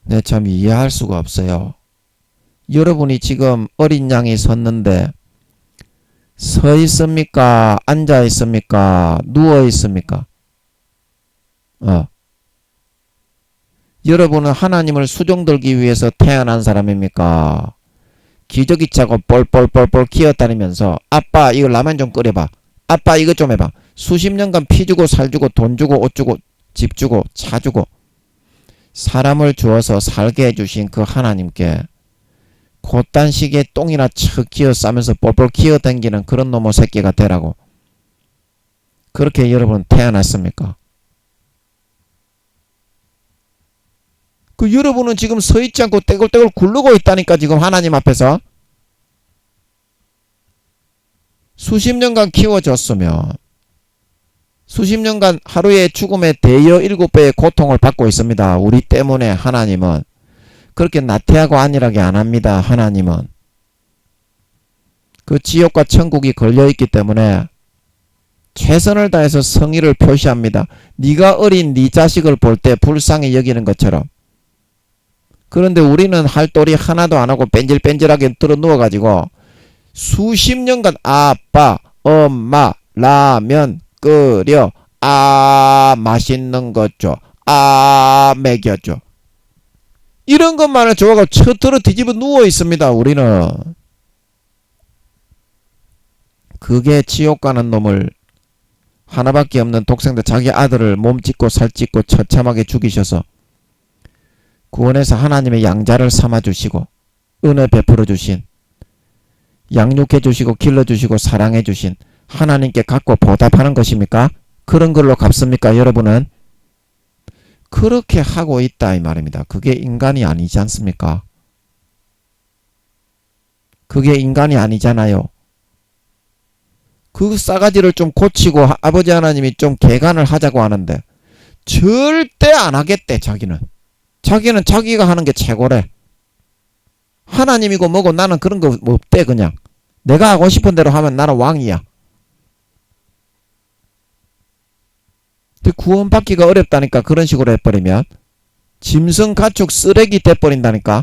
네, 참 이해할 수가 없어요. 여러분이 지금 어린 양이 섰는데 서 있습니까? 앉아 있습니까? 누워 있습니까? 여러분은 하나님을 수종들기 위해서 태어난 사람입니까? 기저귀 차고 뻘뻘뻘뻘 기어다니면서 아빠 이거 라면 좀 끓여봐. 아빠 이것 좀 해봐. 수십 년간 피 주고 살 주고 돈 주고 옷 주고 집 주고 차 주고 사람을 주어서 살게 해주신 그 하나님께 곧단 시기에 똥이나 척 기어 싸면서 뻘뻘 기어다니는 그런 놈의 새끼가 되라고. 그렇게 여러분 태어났습니까? 그 여러분은 지금 서 있지 않고 떼굴떼굴 굴르고 있다니까 지금 하나님 앞에서. 수십 년간 키워졌으면 수십 년간 하루의 죽음에 대여 7배의 고통을 받고 있습니다. 우리 때문에 하나님은. 그렇게 나태하고 안일하게 안 합니다. 하나님은. 그 지옥과 천국이 걸려있기 때문에 최선을 다해서 성의를 표시합니다. 네가 어린 네 자식을 볼 때 불쌍히 여기는 것처럼. 그런데 우리는 할 도리 하나도 안 하고 뺀질뺀질하게 들어 누워가지고 수십 년간 아빠, 엄마, 라면 끓여, 맛있는 것 줘, 먹여줘. 이런 것만을 좋아하고 처터로 뒤집어 누워 있습니다. 우리는. 그게 지옥 가는 놈을 하나밖에 없는 독생자 자기 아들을 몸짓고 살짓고 처참하게 죽이셔서 구원해서 하나님의 양자를 삼아주시고 은혜 베풀어 주신 양육해 주시고 길러 주시고 사랑해 주신 하나님께 갖고 보답하는 것입니까? 그런 걸로 갚습니까? 여러분은 그렇게 하고 있다 이 말입니다. 그게 인간이 아니지 않습니까? 그게 인간이 아니잖아요. 그 싸가지를 좀 고치고 아버지 하나님이 좀 개간을 하자고 하는데 절대 안 하겠대. 자기는 자기가 하는 게 최고래. 하나님이고 뭐고 나는 그런 거 없대. 그냥 내가 하고 싶은 대로 하면 나는 왕이야. 근데 구원받기가 어렵다니까. 그런 식으로 해버리면 짐승 가축 쓰레기 돼버린다니까.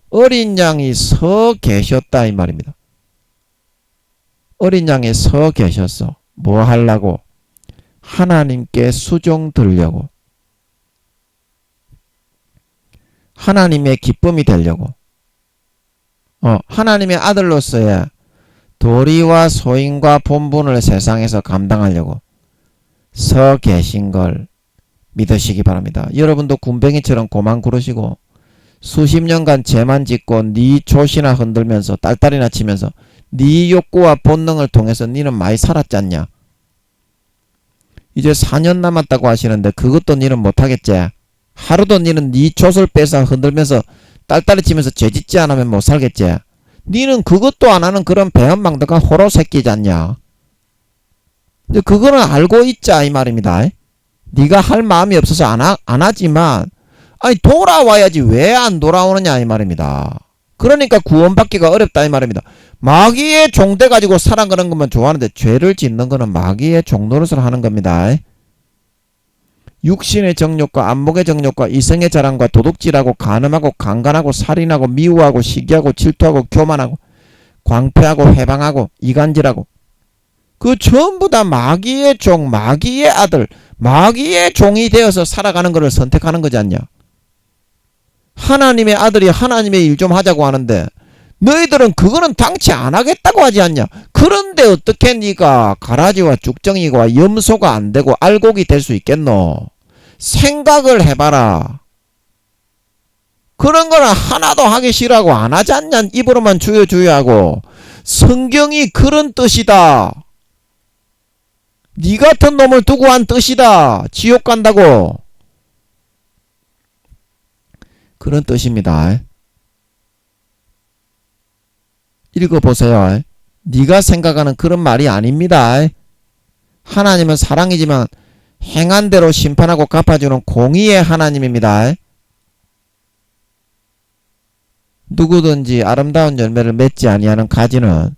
어린 양이 서 계셨다 이 말입니다. 어린 양이 서 계셨어. 뭐 하려고? 하나님께 수종 들려고. 하나님의 기쁨이 되려고. 하나님의 아들로서의 도리와 소임과 본분을 세상에서 감당하려고 서 계신 걸 믿으시기 바랍니다. 여러분도 군뱅이처럼 고만 구르시고 수십 년간 죄만 짓고 네 조시나 흔들면서 딸딸이나 치면서 네 욕구와 본능을 통해서 니는 많이 살았지 않냐? 이제 4년 남았다고 하시는데 그것도 니는 못하겠지? 하루도 니는 네 젖을 빼서 흔들면서 딸딸이 치면서 죄 짓지 않으면 못 살겠지? 니는 그것도 안 하는 그런 배은망덕한 호로 새끼지 않냐? 근데 그거는 알고 있자 이 말입니다. 네가 할 마음이 없어서 안 하지만 아니 돌아와야지 왜 안 돌아오느냐 이 말입니다. 그러니까 구원받기가 어렵다 이 말입니다. 마귀의 종 돼가지고 살아가는 것만 좋아하는데 죄를 짓는 거는 마귀의 종노릇을 하는 겁니다. 육신의 정욕과 안목의 정욕과 이성의 자랑과 도둑질하고 간음하고 강간하고 살인하고 미워하고 시기하고 질투하고 교만하고 광패하고 회방하고 이간질하고 그 전부 다 마귀의 종, 마귀의 아들, 마귀의 종이 되어서 살아가는 것을 선택하는 거지 않냐? 하나님의 아들이 하나님의 일 좀 하자고 하는데 너희들은 그거는 당치 안 하겠다고 하지 않냐? 그런데 어떻게 네가 가라지와 쭉정이와 염소가 안 되고 알곡이 될 수 있겠노? 생각을 해봐라. 그런 거는 하나도 하기 싫어하고 안 하지 않냐? 입으로만 주여 하고. 성경이 그런 뜻이다. 네 같은 놈을 두고 한 뜻이다. 지옥 간다고. 그런 뜻입니다. 읽어보세요. 네가 생각하는 그런 말이 아닙니다. 하나님은 사랑이지만 행한 대로 심판하고 갚아주는 공의의 하나님입니다. 누구든지 아름다운 열매를 맺지 아니하는 가지는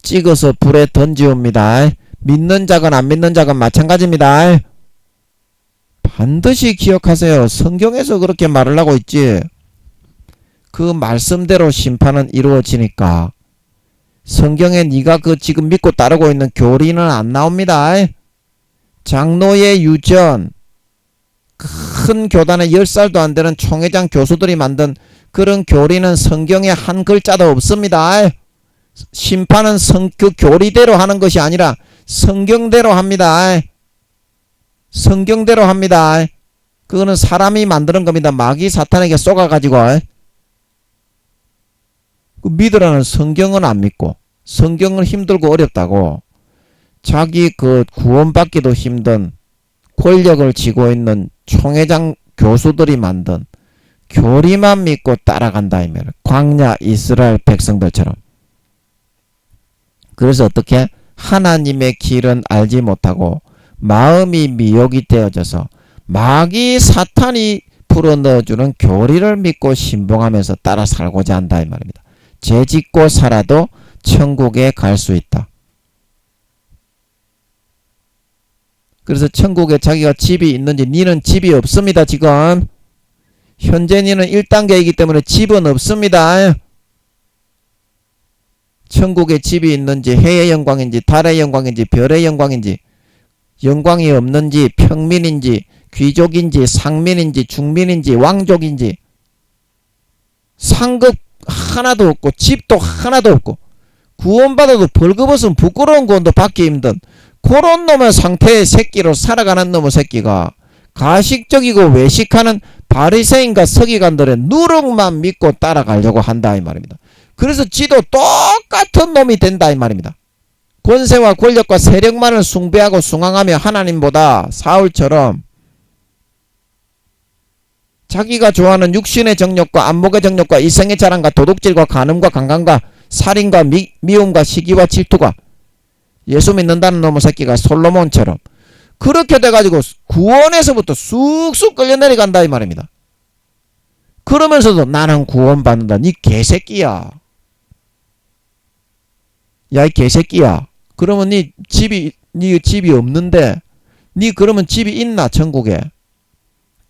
찍어서 불에 던지옵니다. 믿는 자건 안 믿는 자건 마찬가지입니다. 반드시 기억하세요. 성경에서 그렇게 말을 하고 있지. 그 말씀대로 심판은 이루어지니까 성경에 네가 그 지금 믿고 따르고 있는 교리는 안 나옵니다. 장로의 유전, 큰 교단에 10살도 안 되는 총회장 교수들이 만든 그런 교리는 성경에 한 글자도 없습니다. 심판은 그 교리대로 하는 것이 아니라 성경대로 합니다. 성경대로 합니다. 그거는 사람이 만드는 겁니다. 마귀 사탄에게 쏘가가지고. 그 믿으라는 성경은 안 믿고 성경은 힘들고 어렵다고 자기 그 구원받기도 힘든 권력을 쥐고 있는 총회장 교수들이 만든 교리만 믿고 따라간다 이면 광야 이스라엘 백성들처럼. 그래서 어떻게 하나님의 길은 알지 못하고 마음이 미혹이 되어져서 마귀 사탄이 풀어넣어주는 교리를 믿고 신봉하면서 따라 살고자 한다 이 말입니다. 죄 짓고 살아도 천국에 갈 수 있다. 그래서 천국에 자기가 집이 있는지 니는 집이 없습니다. 지금 현재 니는 1단계이기 때문에 집은 없습니다. 천국에 집이 있는지 해의 영광인지 달의 영광인지 별의 영광인지 영광이 없는지 평민인지 귀족인지 상민인지 중민인지 왕족인지 상급 하나도 없고 집도 하나도 없고 구원받아도 벌거벗은 부끄러운 구원도 받기 힘든 그런 놈의 상태의 새끼로 살아가는 놈의 새끼가 가식적이고 외식하는 바리새인과 서기관들의 누룩만 믿고 따라가려고 한다 이 말입니다. 그래서 지도 똑같은 놈이 된다 이 말입니다. 권세와 권력과 세력만을 숭배하고 숭앙하며 하나님보다 사울처럼 자기가 좋아하는 육신의 정욕과 안목의 정욕과 이성의 자랑과 도둑질과 간음과 강간과 살인과 미움과 시기와 질투가 예수 믿는다는 놈의 새끼가 솔로몬처럼 그렇게 돼가지고 구원에서부터 쑥쑥 끌려내려간다 이 말입니다. 그러면서도 나는 구원받는다. 니 개새끼야. 야 이 개새끼야. 그러면 니 집이 없는데 니 그러면 집이 있나 천국에?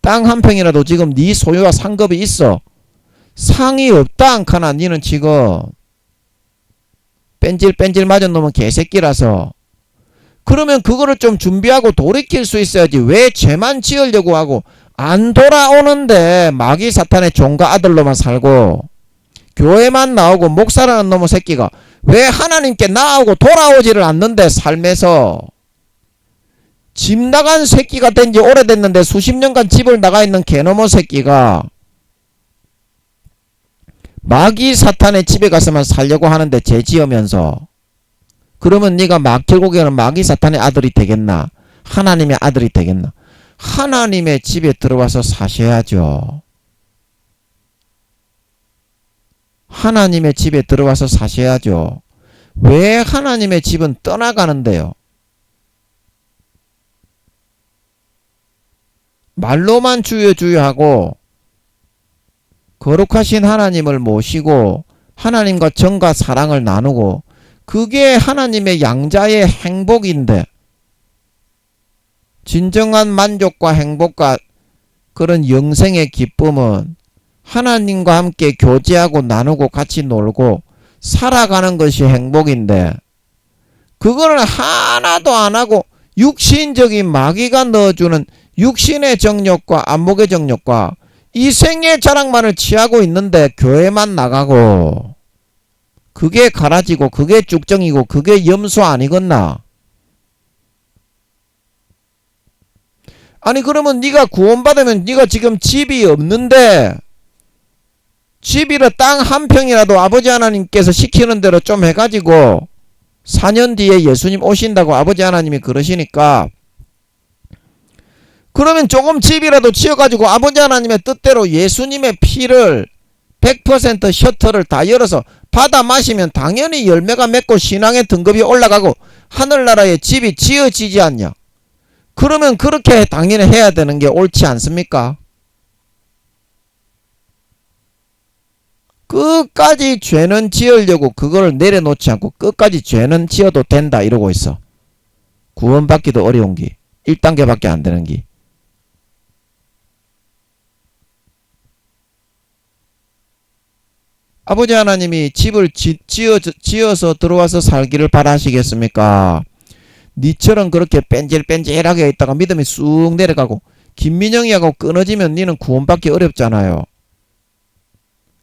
땅 한 평이라도 지금 니 소유와 상급이 있어. 상이 없다 않카나 니는 지금 뺀질 맞은 놈은 개새끼라서. 그러면 그거를 좀 준비하고 돌이킬 수 있어야지. 왜 죄만 지으려고 하고 안 돌아오는데 마귀 사탄의 종과 아들로만 살고 교회만 나오고 목사라는 놈의 새끼가 왜 하나님께 나오고 돌아오지를 않는데 삶에서 집 나간 새끼가 된 지 오래됐는데 수십 년간 집을 나가 있는 개놈의 새끼가 마귀 사탄의 집에 가서만 살려고 하는데 죄 지으면서 그러면 네가 막 결국에는 마귀 사탄의 아들이 되겠나? 하나님의 아들이 되겠나? 하나님의 집에 들어와서 사셔야죠. 하나님의 집에 들어와서 사셔야죠. 왜 하나님의 집은 떠나가는데요? 말로만 주여 주여 하고 거룩하신 하나님을 모시고 하나님과 정과 사랑을 나누고 그게 하나님의 양자의 행복인데 진정한 만족과 행복과 그런 영생의 기쁨은 하나님과 함께 교제하고 나누고 같이 놀고 살아가는 것이 행복인데 그거는 하나도 안 하고 육신적인 마귀가 넣어주는 육신의 정욕과 안목의 정욕과 이생의 자랑만을 취하고 있는데 교회만 나가고 그게 가라지고 그게 쭉정이고 그게 염소 아니겠나? 아니 그러면 네가 구원받으면 네가 지금 집이 없는데 집이라 땅 한 평이라도 아버지 하나님께서 시키는 대로 좀 해가지고 4년 뒤에 예수님 오신다고 아버지 하나님이 그러시니까 그러면 조금 집이라도 지어가지고 아버지 하나님의 뜻대로 예수님의 피를 100% 셔터를 다 열어서 받아 마시면 당연히 열매가 맺고 신앙의 등급이 올라가고 하늘나라에 집이 지어지지 않냐? 그러면 그렇게 당연히 해야 되는 게 옳지 않습니까? 끝까지 죄는 지으려고 그걸 내려놓지 않고 끝까지 죄는 지어도 된다 이러고 있어. 구원받기도 어려운 기 1단계밖에 안 되는 기. 아버지 하나님이 집을 지어서 들어와서 살기를 바라시겠습니까? 니처럼 그렇게 뺀질뺀질하게 있다가 믿음이 쑥 내려가고 김민영이하고 끊어지면 니는 구원받기 어렵잖아요.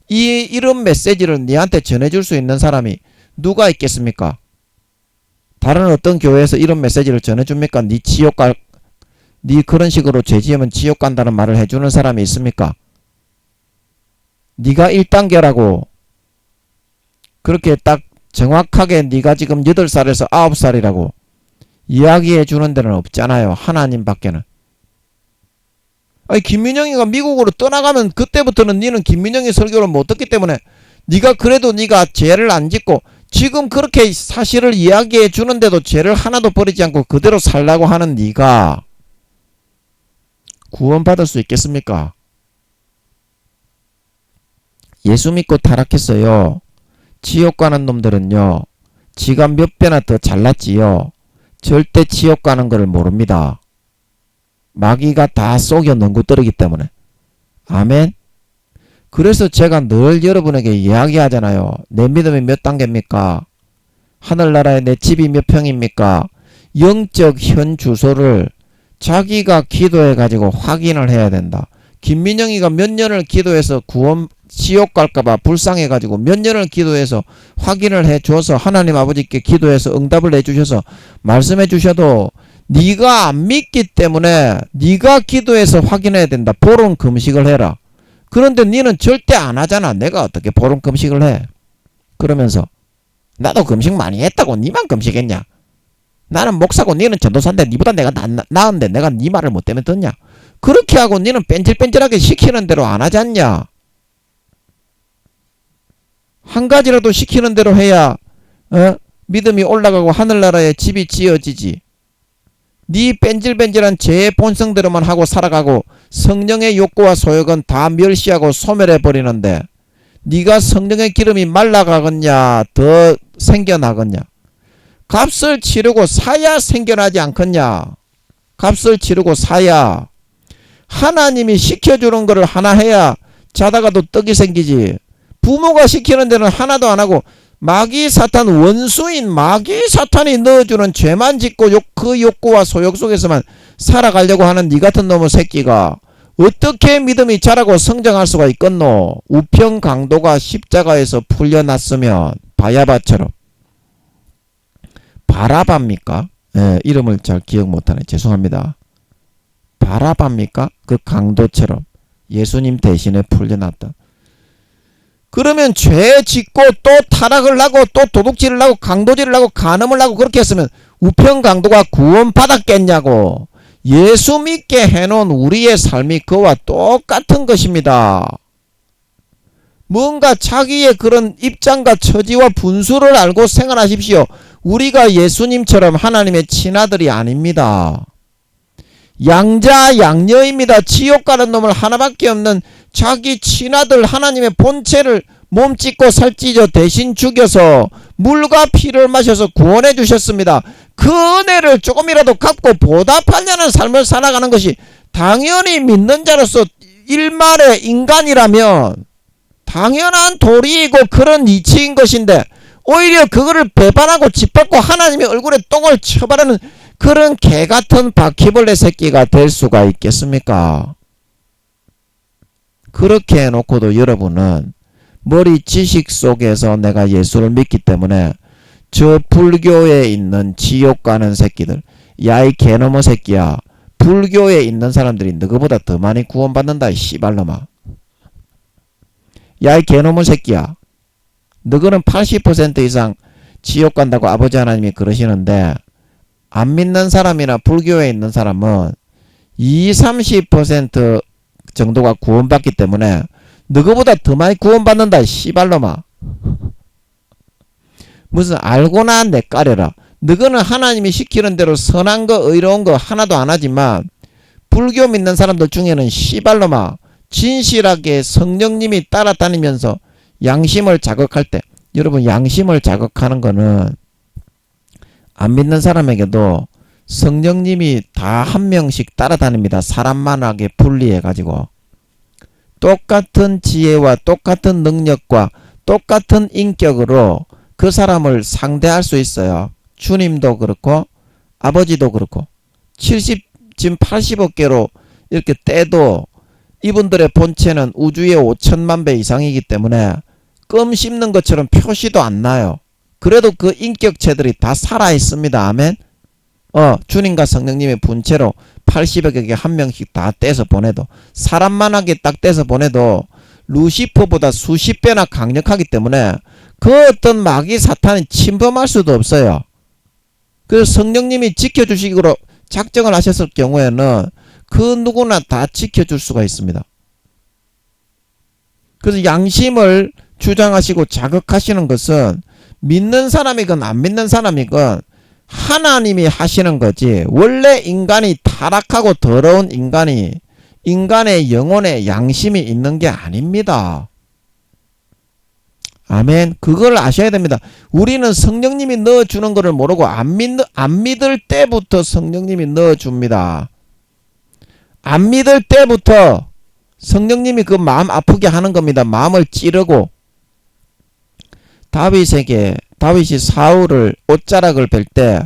이런 메시지를 니한테 전해줄 수 있는 사람이 누가 있겠습니까? 다른 어떤 교회에서 이런 메시지를 전해줍니까? 니 지옥 갈, 니 그런 식으로 죄 지으면 지옥 간다는 말을 해주는 사람이 있습니까? 니가 1단계라고 그렇게 딱 정확하게 니가 지금 8살에서 9살이라고 이야기해 주는 데는 없잖아요. 하나님 밖에는. 아니 김민영이가 미국으로 떠나가면 그때부터는 니는 김민영이 설교를 못 듣기 때문에 니가 그래도 니가 죄를 안 짓고 지금 그렇게 사실을 이야기해 주는데도 죄를 하나도 버리지 않고 그대로 살라고 하는 니가 구원받을 수 있겠습니까? 예수 믿고 타락했어요. 지옥 가는 놈들은요. 지가 몇 배나 더 잘났지요. 절대 지옥 가는 걸 모릅니다. 마귀가 다 속여 넘구떨이기 때문에. 아멘. 그래서 제가 늘 여러분에게 이야기하잖아요. 내 믿음이 몇 단계입니까? 하늘나라에 내 집이 몇 평입니까? 영적 현 주소를 자기가 기도해 가지고 확인을 해야 된다. 김민영이가 몇 년을 기도해서 구원 지옥 갈까봐 불쌍해 가지고 몇 년을 기도해서 확인을 해 줘서 하나님 아버지께 기도해서 응답을 해 주셔서 말씀해 주셔도 네가 안 믿기 때문에 네가 기도해서 확인해야 된다. 보름 금식을 해라. 그런데 니는 절대 안 하잖아. 내가 어떻게 보름 금식을 해? 그러면서 나도 금식 많이 했다고 니만 금식했냐? 나는 목사고 니는 전도사인데 니보다 내가 나은데 내가 니 말을 못 때문에 듣냐? 그렇게 하고 니는 뺀질뺀질하게 시키는 대로 안 하지 않냐? 한 가지라도 시키는 대로 해야 믿음이 올라가고 하늘나라에 집이 지어지지. 네 뺀질뺀질한 죄의 본성대로만 하고 살아가고 성령의 욕구와 소욕은 다 멸시하고 소멸해버리는데 네가 성령의 기름이 말라가겠냐 더 생겨나겠냐? 값을 치르고 사야 생겨나지 않겠냐? 값을 치르고 사야. 하나님이 시켜주는 거를 하나 해야 자다가도 떡이 생기지. 부모가 시키는 데는 하나도 안 하고 마귀 사탄 원수인 마귀 사탄이 넣어주는 죄만 짓고 그 욕구와 소욕 속에서만 살아가려고 하는 니 같은 놈의 새끼가 어떻게 믿음이 자라고 성장할 수가 있겠노? 우평 강도가 십자가에서 풀려났으면 바야바처럼. 바라바입니까? 예, 이름을 잘 기억 못하네. 죄송합니다. 바라바입니까? 그 강도처럼 예수님 대신에 풀려났다. 그러면 죄 짓고 또 타락을 하고 또 도둑질을 하고 강도질을 하고 간음을 하고 그렇게 했으면 우평 강도가 구원받았겠냐고. 예수 믿게 해놓은 우리의 삶이 그와 똑같은 것입니다. 뭔가 자기의 그런 입장과 처지와 분수를 알고 생활하십시오. 우리가 예수님처럼 하나님의 친아들이 아닙니다. 양자 양녀입니다. 지옥 가는 놈을 하나밖에 없는 자기 친아들 하나님의 본체를 몸찢고 살찌져 대신 죽여서 물과 피를 마셔서 구원해 주셨습니다. 그 은혜를 조금이라도 갚고 보답하려는 삶을 살아가는 것이 당연히 믿는 자로서 일말의 인간이라면 당연한 도리이고 그런 이치인 것인데 오히려 그거를 배반하고 짓밟고 하나님의 얼굴에 똥을 쳐바르는 그런 개같은 바퀴벌레 새끼가 될 수가 있겠습니까? 그렇게 해놓고도 여러분은 머리 지식 속에서 내가 예수를 믿기 때문에 저 불교에 있는 지옥 가는 새끼들, 야이 개놈의 새끼야, 불교에 있는 사람들이 너거보다 더 많이 구원받는다 이 씨발놈아. 야이 개놈의 새끼야, 너거는 80% 이상 지옥 간다고 아버지 하나님이 그러시는데 안 믿는 사람이나 불교에 있는 사람은 20-30% 정도가 구원받기 때문에 너거보다 더 많이 구원받는다 씨발놈아. 무슨 알고나 내까려라. 너거는 하나님이 시키는 대로 선한 거 의로운 거 하나도 안 하지만 불교 믿는 사람들 중에는 씨발놈아 진실하게 성령님이 따라다니면서 양심을 자극할 때, 여러분 양심을 자극하는 거는 안 믿는 사람에게도 성령님이 다 한 명씩 따라다닙니다. 사람만하게 분리해가지고 똑같은 지혜와 똑같은 능력과 똑같은 인격으로 그 사람을 상대할 수 있어요. 주님도 그렇고 아버지도 그렇고 지금 80억 개로 이렇게 떼도 이분들의 본체는 우주의 5천만 배 이상이기 때문에 껌 씹는 것처럼 표시도 안 나요. 그래도 그 인격체들이 다 살아있습니다. 아멘. 주님과 성령님의 분체로 80억에게 한 명씩 다 떼서 보내도 사람만하게 딱 떼서 보내도 루시퍼보다 수십 배나 강력하기 때문에 그 어떤 마귀 사탄이 침범할 수도 없어요. 그래서 성령님이 지켜주시기로 작정을 하셨을 경우에는 그 누구나 다 지켜줄 수가 있습니다. 그래서 양심을 주장하시고 자극하시는 것은 믿는 사람이건 안 믿는 사람이건 하나님이 하시는 거지 원래 인간이 타락하고 더러운 인간이 인간의 영혼에 양심이 있는 게 아닙니다. 아멘. 그걸 아셔야 됩니다. 우리는 성령님이 넣어주는 것을 모르고 안 믿을 때부터 성령님이 넣어줍니다. 안 믿을 때부터 성령님이 그 마음 아프게 하는 겁니다. 마음을 찌르고 다윗이 사울을 옷자락을 벨 때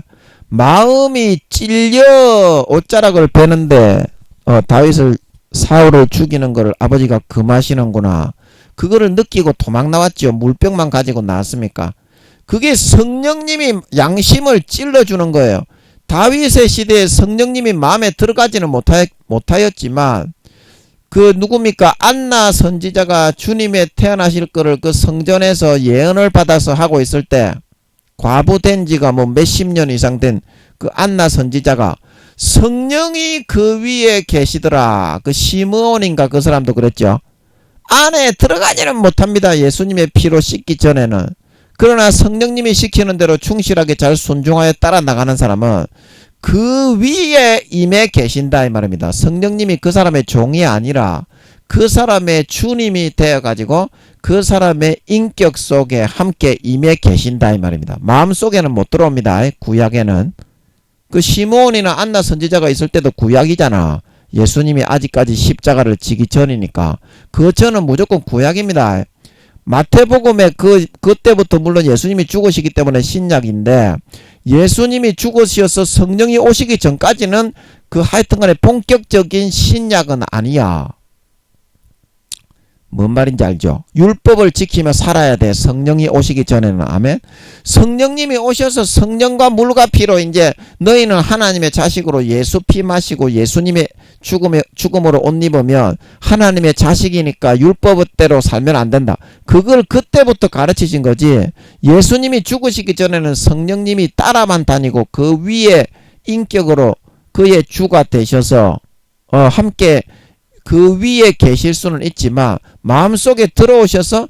마음이 찔려 옷자락을 베는데 다윗을 사울을 죽이는 것을 아버지가 금하시는구나. 그거를 느끼고 도망 나왔죠. 물병만 가지고 나왔습니까? 그게 성령님이 양심을 찔러주는 거예요. 다윗의 시대에 성령님이 마음에 들어가지는 못하였지만 그 누굽니까? 안나 선지자가 주님의 태어나실 거를 그 성전에서 예언을 받아서 하고 있을 때 과부된 지가 뭐 몇십 년 이상 된 그 안나 선지자가 성령이 그 위에 계시더라. 그 시므온인가 그 사람도 그랬죠. 안에 들어가지는 못합니다. 예수님의 피로 씻기 전에는. 그러나 성령님이 시키는 대로 충실하게 잘 순종하여 따라 나가는 사람은 그 위에 임해 계신다 이 말입니다. 성령님이 그 사람의 종이 아니라 그 사람의 주님이 되어가지고 그 사람의 인격 속에 함께 임해 계신다 이 말입니다. 마음속에는 못 들어옵니다. 구약에는. 그 시므온이나 안나 선지자가 있을 때도 구약이잖아. 예수님이 아직까지 십자가를 지기 전이니까. 그 전은 무조건 구약입니다. 마태복음에 그때부터 물론 예수님이 죽으시기 때문에 신약인데 예수님이 죽으셔서 성령이 오시기 전까지는 그 하여튼간에 본격적인 신약은 아니야. 뭔 말인지 알죠? 율법을 지키며 살아야 돼. 성령이 오시기 전에는. 아멘. 성령님이 오셔서 성령과 물과 피로 이제 너희는 하나님의 자식으로 예수 피 마시고 예수님의 죽음으로 옷 입으면 하나님의 자식이니까 율법대로 살면 안 된다. 그걸 그때부터 가르치신 거지. 예수님이 죽으시기 전에는 성령님이 따라만 다니고 그 위에 인격으로 그의 주가 되셔서 함께 그 위에 계실 수는 있지만 마음속에 들어오셔서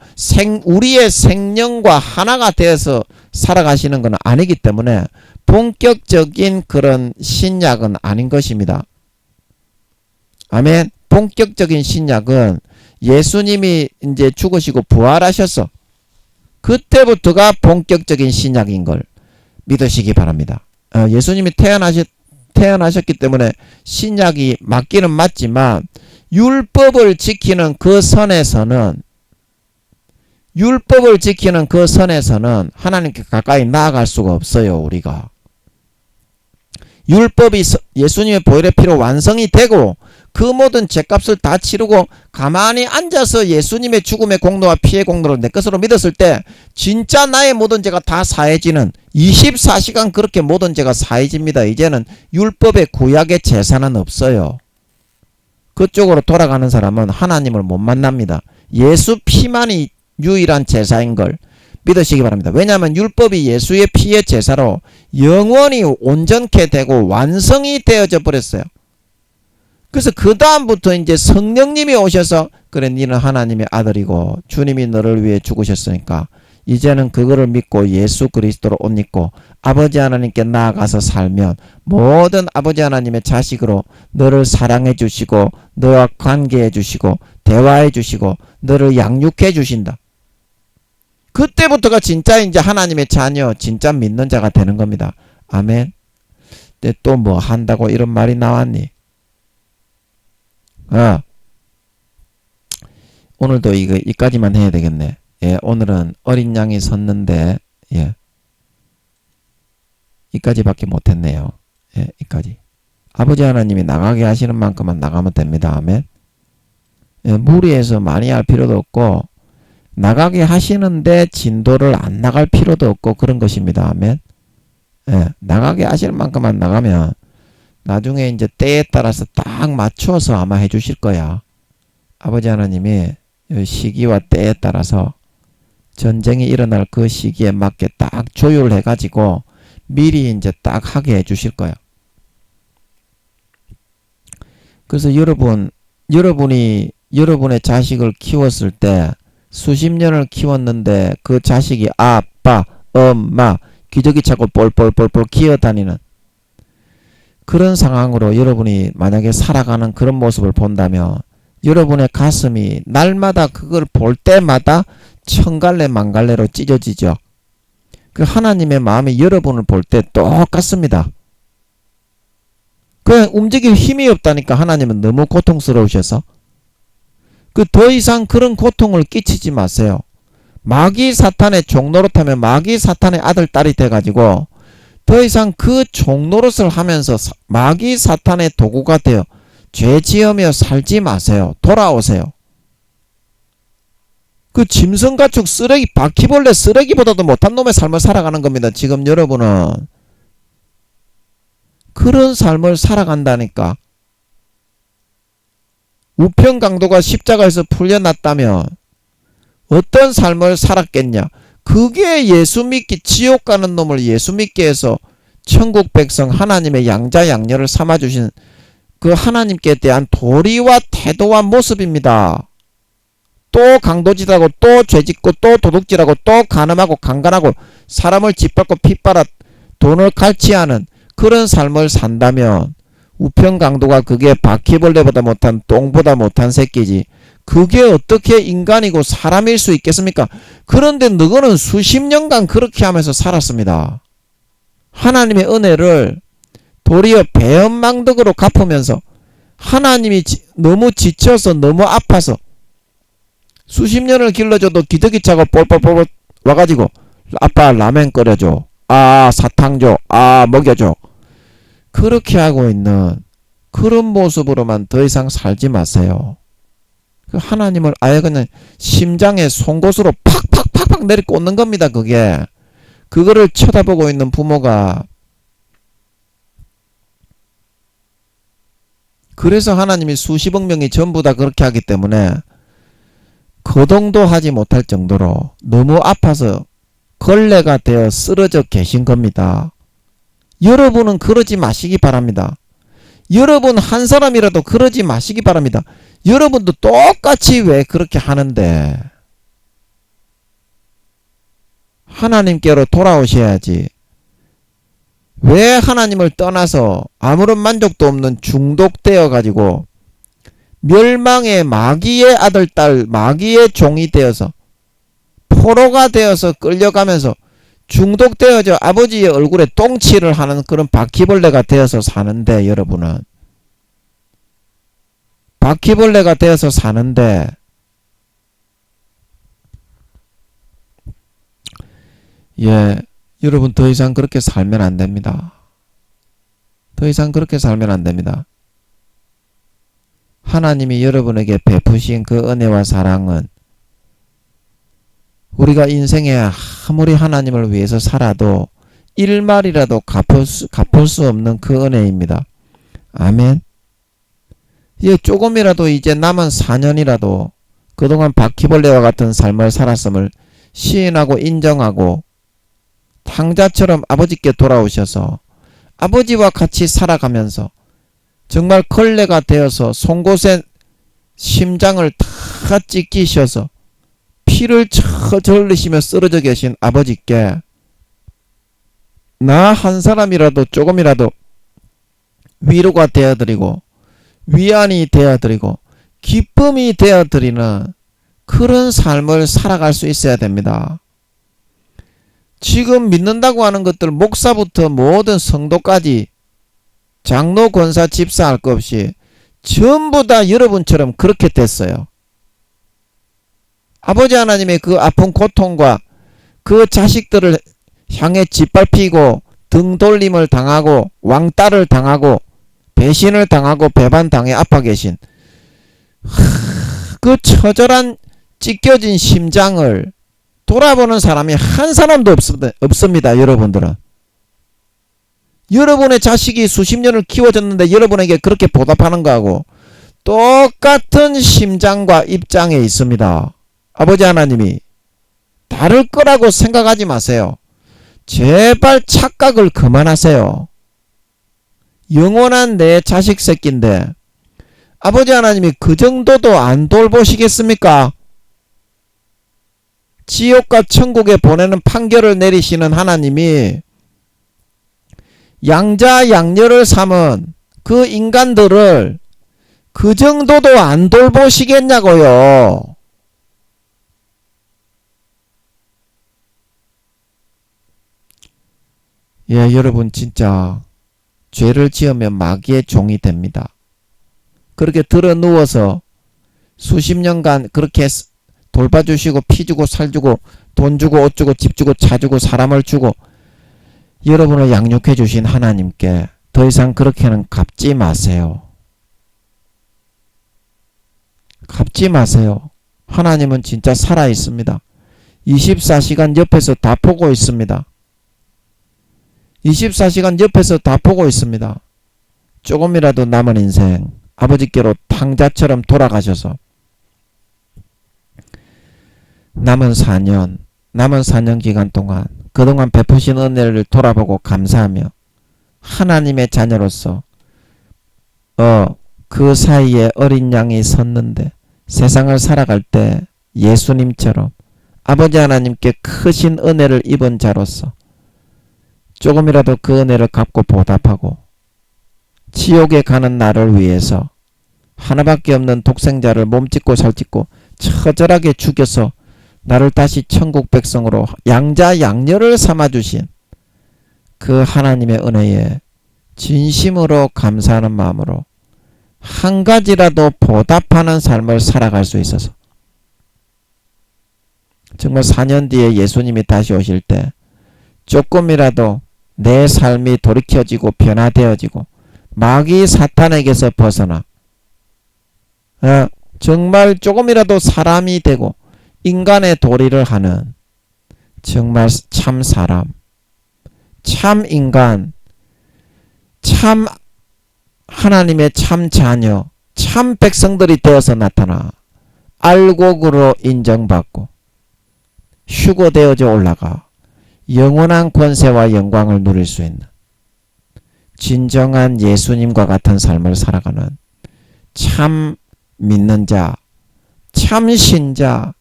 우리의 생명과 하나가 되어서 살아가시는 건 아니기 때문에 본격적인 그런 신약은 아닌 것입니다. 아멘. 본격적인 신약은 예수님이 이제 죽으시고 부활하셔서 그때부터가 본격적인 신약인 걸 믿으시기 바랍니다. 예수님이 태어나셨기 때문에 신약이 맞기는 맞지만 율법을 지키는 그 선에서는 하나님께 가까이 나아갈 수가 없어요. 우리가 율법이 예수님의 보혈의 피로 완성이 되고 그 모든 죄값을 다 치르고 가만히 앉아서 예수님의 죽음의 공로와 피의 공로를 내 것으로 믿었을 때 진짜 나의 모든 죄가 다 사해지는 24시간 그렇게 모든 죄가 사해집니다. 이제는 율법의 구약의 제사는 없어요. 그쪽으로 돌아가는 사람은 하나님을 못 만납니다. 예수 피만이 유일한 제사인 걸 믿으시기 바랍니다. 왜냐하면 율법이 예수의 피의 제사로 영원히 온전케 되고 완성이 되어져 버렸어요. 그래서 그 다음부터 이제 성령님이 오셔서 그래 너는 하나님의 아들이고 주님이 너를 위해 죽으셨으니까 이제는 그거를 믿고 예수 그리스도로 옷 입고 아버지 하나님께 나아가서 살면 모든 아버지 하나님의 자식으로 너를 사랑해 주시고 너와 관계해 주시고 대화해 주시고 너를 양육해 주신다. 그때부터가 진짜 이제 하나님의 자녀 진짜 믿는 자가 되는 겁니다. 아멘. 근데 또 뭐 한다고 이런 말이 나왔니? 오늘도 이까지만 해야 되겠네. 예, 오늘은 어린 양이 섰는데, 예, 이까지밖에 못했네요. 예, 이까지. 아버지 하나님이 나가게 하시는 만큼만 나가면 됩니다. 아멘. 예, 무리해서 많이 할 필요도 없고, 나가게 하시는데 진도를 안 나갈 필요도 없고 그런 것입니다. 아멘. 예, 나가게 하시는 만큼만 나가면 나중에 이제 때에 따라서 딱 맞춰서 아마 해주실 거야. 아버지 하나님이 시기와 때에 따라서 전쟁이 일어날 그 시기에 맞게 딱 조율해가지고 미리 이제 딱 하게 해주실 거야. 그래서 여러분이 여러분의 자식을 키웠을 때 수십 년을 키웠는데 그 자식이 아빠, 엄마, 기저귀 차고 뻘뻘뻘뻘 기어다니는 그런 상황으로 여러분이 만약에 살아가는 그런 모습을 본다면 여러분의 가슴이 날마다 그걸 볼 때마다 천갈래 만갈래로 찢어지죠. 그 하나님의 마음이 여러분을 볼 때 똑같습니다. 그냥 움직일 힘이 없다니까. 하나님은 너무 고통스러우셔서 그 더 이상 그런 고통을 끼치지 마세요. 마귀 사탄의 종노릇하면 마귀 사탄의 아들 딸이 돼가지고 더 이상 그 종노릇을 하면서 마귀 사탄의 도구가 되어 죄 지으며 살지 마세요. 돌아오세요. 그 짐승가축 쓰레기 바퀴벌레 쓰레기보다도 못한 놈의 삶을 살아가는 겁니다. 지금 여러분은 그런 삶을 살아간다니까. 우편 강도가 십자가에서 풀려났다면 어떤 삶을 살았겠냐. 그게 예수 믿기, 지옥 가는 놈을 예수 믿게 해서 천국 백성 하나님의 양자 양녀를 삼아주신 그 하나님께 대한 도리와 태도와 모습입니다. 또 강도짓하고 또 죄짓고 또 도둑질하고 또 간음하고 강간하고 사람을 짓밟고 핏바라 돈을 갈취하는 그런 삶을 산다면 우편 강도가 그게 바퀴벌레보다 못한 똥보다 못한 새끼지. 그게 어떻게 인간이고 사람일 수 있겠습니까? 그런데 너는 수십 년간 그렇게 하면서 살았습니다. 하나님의 은혜를 도리어 배은망덕으로 갚으면서 하나님이 너무 지쳐서 너무 아파서 수십 년을 길러줘도 기저귀 차고 뻘뻘뻘 와가지고 아빠 라면 끓여줘. 아 사탕 줘. 아 먹여줘. 그렇게 하고 있는 그런 모습으로만 더 이상 살지 마세요. 하나님을 아예 그냥 심장에 송곳으로 팍팍팍팍 내리꽂는 겁니다. 그거를 쳐다보고 있는 부모가. 그래서 하나님이 수십억 명이 전부 다 그렇게 하기 때문에 거동도 하지 못할 정도로 너무 아파서 걸레가 되어 쓰러져 계신 겁니다. 여러분은 그러지 마시기 바랍니다. 여러분 한 사람이라도 그러지 마시기 바랍니다. 여러분도 똑같이 왜 그렇게 하는데 하나님께로 돌아오셔야지. 왜 하나님을 떠나서 아무런 만족도 없는 중독되어 가지고 멸망의 마귀의 아들 딸 마귀의 종이 되어서 포로가 되어서 끌려가면서 중독되어져 아버지의 얼굴에 똥칠을 하는 그런 바퀴벌레가 되어서 사는데, 여러분은 바퀴벌레가 되어서 사는데 여러분 더 이상 그렇게 살면 안 됩니다. 더 이상 그렇게 살면 안 됩니다. 하나님이 여러분에게 베푸신 그 은혜와 사랑은 우리가 인생에 아무리 하나님을 위해서 살아도 일말이라도 갚을 수 없는 그 은혜입니다. 아멘. 조금이라도 이제 남은 4년이라도 그동안 바퀴벌레와 같은 삶을 살았음을 시인하고 인정하고 탕자처럼 아버지께 돌아오셔서 아버지와 같이 살아가면서 정말 걸레가 되어서 송곳에 심장을 다 찢기셔서 피를 철철 흘리시며 쓰러져 계신 아버지께 나 한 사람이라도 조금이라도 위로가 되어드리고 위안이 되어드리고 기쁨이 되어드리는 그런 삶을 살아갈 수 있어야 됩니다. 지금 믿는다고 하는 것들 목사부터 모든 성도까지 장로 권사 집사 할 것 없이 전부 다 여러분처럼 그렇게 됐어요. 아버지 하나님의 그 아픈 고통과 그 자식들을 향해 짓밟히고 등 돌림을 당하고 왕따를 당하고 배신을 당하고 배반당해 아파 계신 그 처절한 찢겨진 심장을 돌아보는 사람이 한 사람도 없습니다. 여러분들은 여러분의 자식이 수십 년을 키워졌는데 여러분에게 그렇게 보답하는 거하고 똑같은 심장과 입장에 있습니다. 아버지 하나님이 다를 거라고 생각하지 마세요. 제발 착각을 그만하세요. 영원한 내 자식 새끼인데 아버지 하나님이 그 정도도 안 돌보시겠습니까? 지옥과 천국에 보내는 판결을 내리시는 하나님이 양자 양녀를 삼은 그 인간들을 그 정도도 안 돌보시겠냐고요. 여러분 진짜 죄를 지으면 마귀의 종이 됩니다. 그렇게 들어 누워서 수십 년간 그렇게 돌봐주시고 피 주고 살 주고 돈 주고 옷 주고 집 주고 차 주고 사람을 주고 여러분을 양육해 주신 하나님께 더 이상 그렇게는 갚지 마세요. 갚지 마세요. 하나님은 진짜 살아 있습니다. 24시간 옆에서 다 보고 있습니다. 24시간 옆에서 다 보고 있습니다. 조금이라도 남은 인생 아버지께로 탕자처럼 돌아가셔서 남은 4년 기간 동안 그동안 베푸신 은혜를 돌아보고 감사하며 하나님의 자녀로서 그 사이에 어린 양이 섰는데 세상을 살아갈 때 예수님처럼 아버지 하나님께 크신 은혜를 입은 자로서 조금이라도 그 은혜를 갚고 보답하고 지옥에 가는 나를 위해서 하나밖에 없는 독생자를 몸짓고 살짓고 처절하게 죽여서 나를 다시 천국 백성으로 양자 양녀를 삼아주신 그 하나님의 은혜에 진심으로 감사하는 마음으로 한 가지라도 보답하는 삶을 살아갈 수 있어서 정말 4년 뒤에 예수님이 다시 오실 때 조금이라도 내 삶이 돌이켜지고 변화되어지고 마귀 사탄에게서 벗어나 정말 조금이라도 사람이 되고 인간의 도리를 하는 정말 참 사람, 참 인간, 참 하나님의 참 자녀, 참 백성들이 되어서 나타나 알곡으로 인정받고 휴거되어져 올라가 영원한 권세와 영광을 누릴 수 있는 진정한 예수님과 같은 삶을 살아가는 참 믿는 자, 참 신자,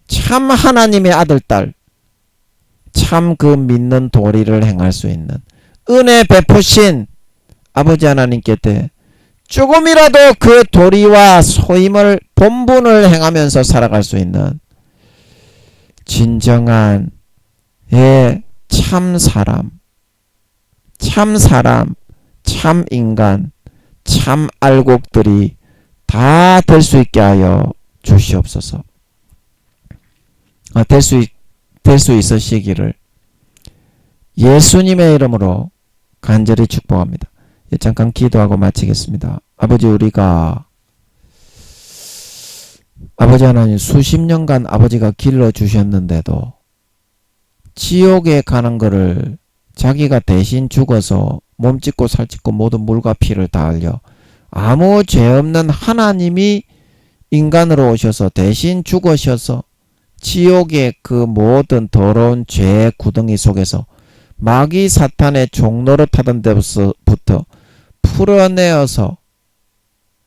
참 하나님의 아들, 딸, 참 그 믿는 도리를 행할 수 있는 은혜 베푸신 아버지 하나님께 조금이라도 그 도리와 소임을 본분을 행하면서 살아갈 수 있는 진정한 참 사람, 참 인간, 참 알곡들이 다 될 수 있게 하여 주시옵소서. 될 수 있으시기를 예수님의 이름으로 간절히 축복합니다. 잠깐 기도하고 마치겠습니다. 아버지, 우리가 아버지 하나님 수십 년간 아버지가 길러주셨는데도 지옥에 가는 거를 자기가 대신 죽어서 몸짓고 살짓고 모든 물과 피를 다 흘려 아무 죄 없는 하나님이 인간으로 오셔서 대신 죽으셔서 지옥의 그 모든 더러운 죄의 구덩이 속에서 마귀 사탄의 종노릇하던 데부터 풀어내어서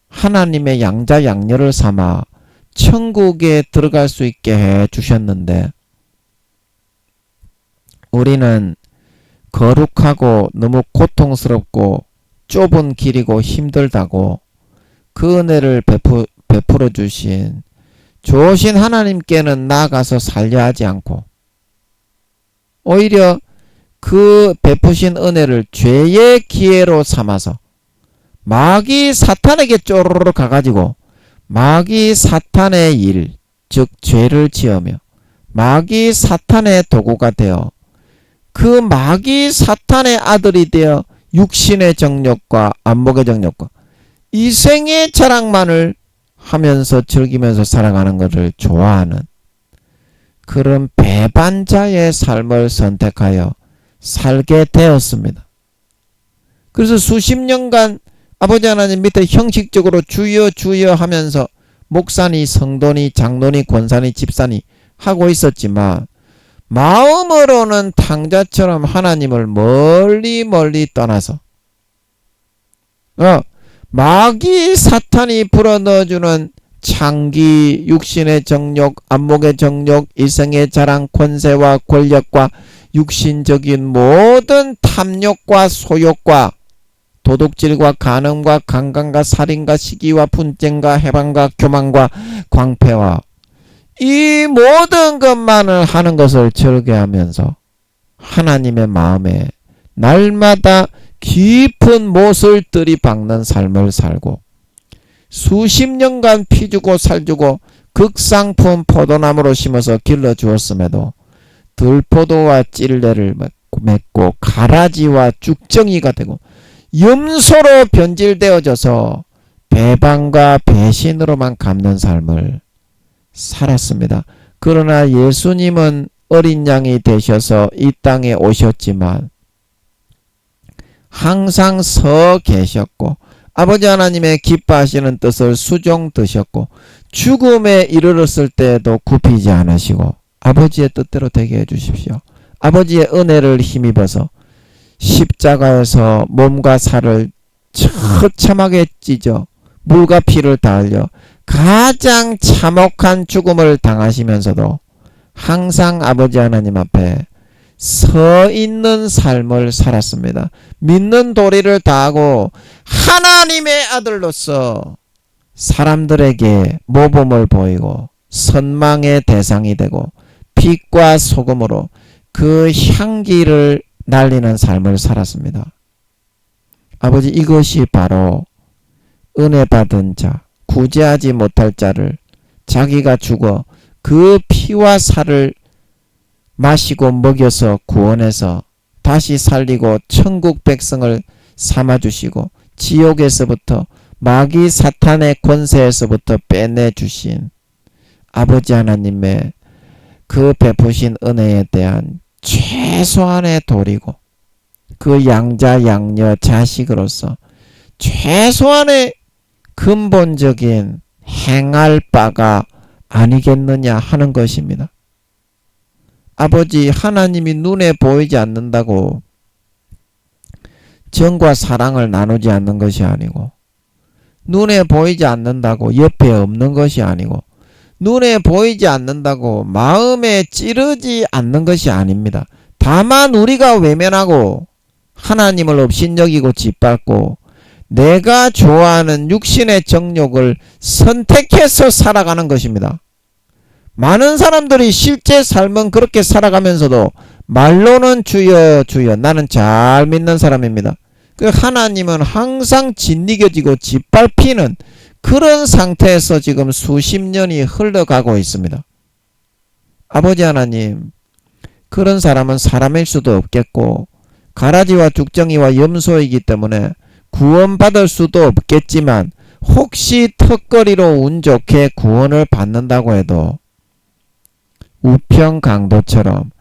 하나님의 양자 양녀를 삼아 천국에 들어갈 수 있게 해 주셨는데 우리는 거룩하고 너무 고통스럽고 좁은 길이고 힘들다고 그 은혜를 베풀어 주신 좋으신 하나님께는 나아가서 살려 하지 않고 오히려 그 베푸신 은혜를 죄의 기회로 삼아서 마귀 사탄에게 쪼르르 가가지고 마귀 사탄의 일, 즉 죄를 지으며 마귀 사탄의 도구가 되어 그 마귀 사탄의 아들이 되어 육신의 정욕과 안목의 정욕과 이생의 자랑만을 하면서 즐기면서 살아가는 것을 좋아하는 그런 배반자의 삶을 선택하여 살게 되었습니다. 그래서 수십 년간 아버지 하나님 밑에 형식적으로 주여 주여 하면서 목사니 성도니 장로니 권사니 집사니 하고 있었지만 마음으로는 탕자처럼 하나님을 멀리 멀리 떠나서 마귀 사탄이 불어넣어주는 창기, 육신의 정욕, 안목의 정욕, 일생의 자랑, 권세와 권력과 육신적인 모든 탐욕과 소욕과 도둑질과 간음과 강간과 살인과 시기와 분쟁과 해방과 교만과 광패와 이 모든 것만을 하는 것을 즐겨하면서 하나님의 마음에 날마다 깊은 못을 들이박는 삶을 살고 수십 년간 피주고 살주고 극상품 포도나무로 심어서 길러주었음에도 들포도와 찔레를 맺고 가라지와 쭉정이가 되고 염소로 변질되어져서 배반과 배신으로만 갚는 삶을 살았습니다. 그러나 예수님은 어린 양이 되셔서 이 땅에 오셨지만 항상 서 계셨고 아버지 하나님의 기뻐하시는 뜻을 수종드셨고 죽음에 이르렀을 때에도 굽히지 않으시고 아버지의 뜻대로 되게 해주십시오. 아버지의 은혜를 힘입어서 십자가에서 몸과 살을 처참하게 찢어 물과 피를 다 흘려 가장 참혹한 죽음을 당하시면서도 항상 아버지 하나님 앞에 서 있는 삶을 살았습니다. 믿는 도리를 다하고 하나님의 아들로서 사람들에게 모범을 보이고 선망의 대상이 되고 빛과 소금으로 그 향기를 날리는 삶을 살았습니다. 아버지, 이것이 바로 은혜 받은 자, 구제하지 못할 자를 자기가 죽어 그 피와 살을 마시고 먹여서 구원해서 다시 살리고 천국 백성을 삼아주시고 지옥에서부터 마귀 사탄의 권세에서부터 빼내주신 아버지 하나님의 그 베푸신 은혜에 대한 최소한의 도리고 그 양자 양녀 자식으로서 최소한의 근본적인 행할 바가 아니겠느냐 하는 것입니다. 아버지, 하나님이 눈에 보이지 않는다고 정과 사랑을 나누지 않는 것이 아니고 눈에 보이지 않는다고 옆에 없는 것이 아니고 눈에 보이지 않는다고 마음에 찌르지 않는 것이 아닙니다. 다만 우리가 외면하고 하나님을 업신여기고 짓밟고 내가 좋아하는 육신의 정욕을 선택해서 살아가는 것입니다. 많은 사람들이 실제 삶은 그렇게 살아가면서도 말로는 주여 주여 나는 잘 믿는 사람입니다. 그 하나님은 항상 짓이겨지고 짓밟히는 그런 상태에서 지금 수십 년이 흘러가고 있습니다. 아버지 하나님, 그런 사람은 사람일 수도 없겠고 가라지와 죽정이와 염소이기 때문에 구원받을 수도 없겠지만 혹시 턱걸이로 운 좋게 구원을 받는다고 해도 우평강도처럼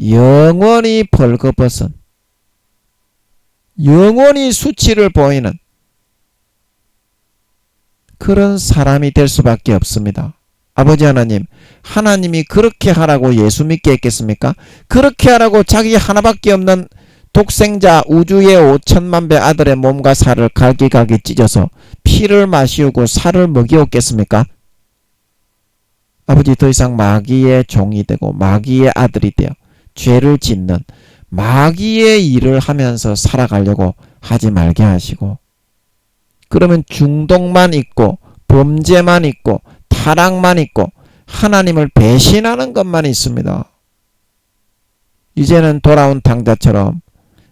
영원히 벌거벗은 영원히 수치를 보이는 그런 사람이 될 수밖에 없습니다. 아버지 하나님, 하나님이 그렇게 하라고 예수 믿게 했겠습니까? 그렇게 하라고 자기 하나밖에 없는 독생자 우주의 5천만 배 아들의 몸과 살을 갈기갈기 찢어서 피를 마시우고 살을 먹이었겠습니까? 아버지, 더 이상 마귀의 종이 되고 마귀의 아들이 되어 죄를 짓는 마귀의 일을 하면서 살아가려고 하지 말게 하시고, 그러면 중독만 있고 범죄만 있고 타락만 있고 하나님을 배신하는 것만 있습니다. 이제는 돌아온 탕자처럼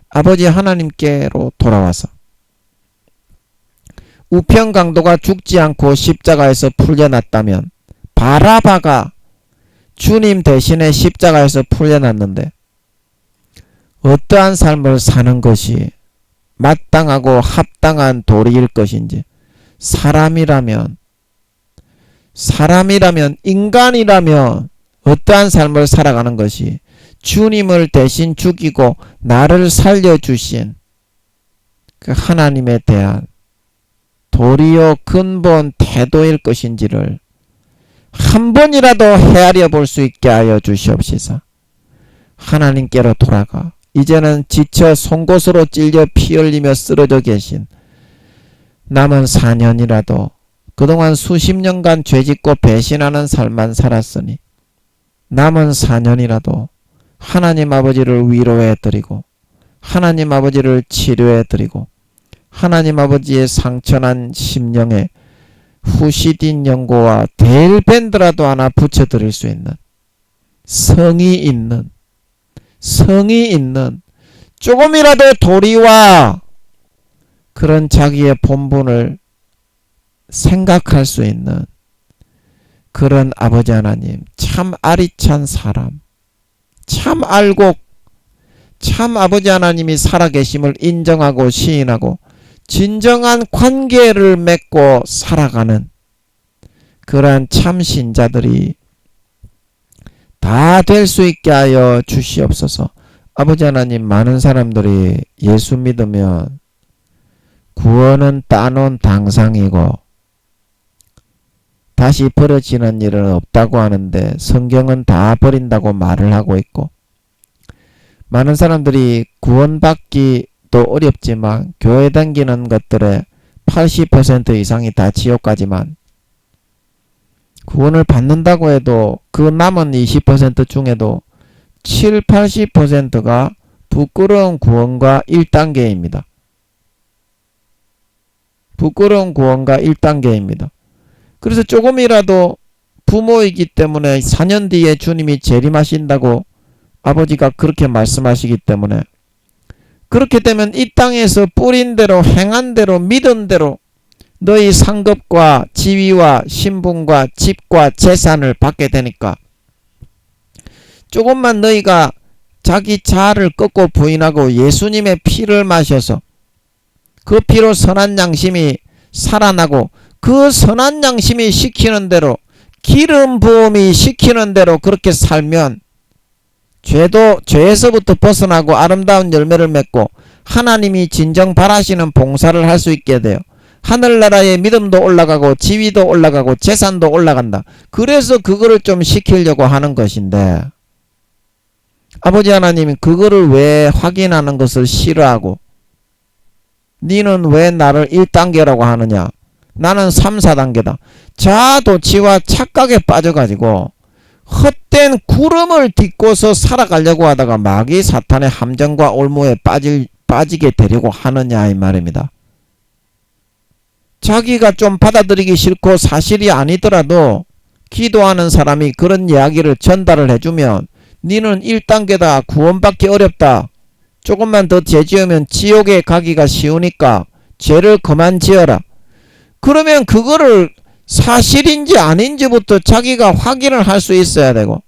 아버지 하나님께로 돌아와서 우평강도가 죽지 않고 십자가에서 풀려났다면 바라바가 주님 대신에 십자가에서 풀려났는데 어떠한 삶을 사는 것이 마땅하고 합당한 도리일 것인지, 사람이라면 인간이라면 어떠한 삶을 살아가는 것이 주님을 대신 죽이고 나를 살려주신 그 하나님에 대한 도리요 근본 태도일 것인지를 한 번이라도 헤아려 볼 수 있게 하여 주시옵시사. 하나님께로 돌아가 이제는 지쳐 송곳으로 찔려 피 흘리며 쓰러져 계신 남은 4년이라도 그동안 수십 년간 죄짓고 배신하는 삶만 살았으니 남은 4년이라도 하나님 아버지를 위로해드리고 하나님 아버지를 치료해드리고 하나님 아버지의 상처난 심령에 후시딘 연고와 데일밴드라도 하나 붙여드릴 수 있는 성이 있는 조금이라도 도리와 그런 자기의 본분을 생각할 수 있는 그런 아버지 하나님, 참 아리찬 사람, 참 알고 참 아버지 하나님이 살아계심을 인정하고 시인하고 진정한 관계를 맺고 살아가는 그러한 참 신자들이 다 될 수 있게 하여 주시옵소서. 아버지 하나님, 많은 사람들이 예수 믿으면 구원은 따놓은 당상이고 다시 버려지는 일은 없다고 하는데 성경은 다 버린다고 말을 하고 있고, 많은 사람들이 구원받기도 어렵지만 교회 다니는 것들의 80% 이상이 다 지옥 가지만, 구원을 받는다고 해도 그 남은 20% 중에도 7, 80%가 부끄러운 구원과 1단계입니다. 부끄러운 구원과 1단계입니다. 그래서 조금이라도 부모이기 때문에 4년 뒤에 주님이 재림하신다고 아버지가 그렇게 말씀하시기 때문에, 그렇게 되면 이 땅에서 뿌린 대로 행한 대로 믿은 대로 너희 상급과 지위와 신분과 집과 재산을 받게 되니까, 조금만 너희가 자기 자아를 꺾고 부인하고 예수님의 피를 마셔서 그 피로 선한 양심이 살아나고, 그 선한 양심이 시키는 대로, 기름 부음이 시키는 대로 그렇게 살면 죄에서부터 벗어나고 아름다운 열매를 맺고 하나님이 진정 바라시는 봉사를 할 수 있게 돼요. 하늘나라의 믿음도 올라가고 지위도 올라가고 재산도 올라간다. 그래서 그거를 좀 시키려고 하는 것인데, 아버지 하나님이 그거를 왜 확인하는 것을 싫어하고, 니는 왜 나를 1단계라고 하느냐, 나는 3, 4단계다. 자아도취와 착각에 빠져가지고 헛된 구름을 딛고서 살아가려고 하다가 마귀 사탄의 함정과 올무에 빠지게 되려고 하느냐 이 말입니다. 자기가 좀 받아들이기 싫고 사실이 아니더라도 기도하는 사람이 그런 이야기를 전달을 해주면, 니는 1단계다, 구원받기 어렵다, 조금만 더 죄 지으면 지옥에 가기가 쉬우니까 죄를 그만 지어라. 그러면 그거를 사실인지 아닌지부터 자기가 확인을 할 수 있어야 되고,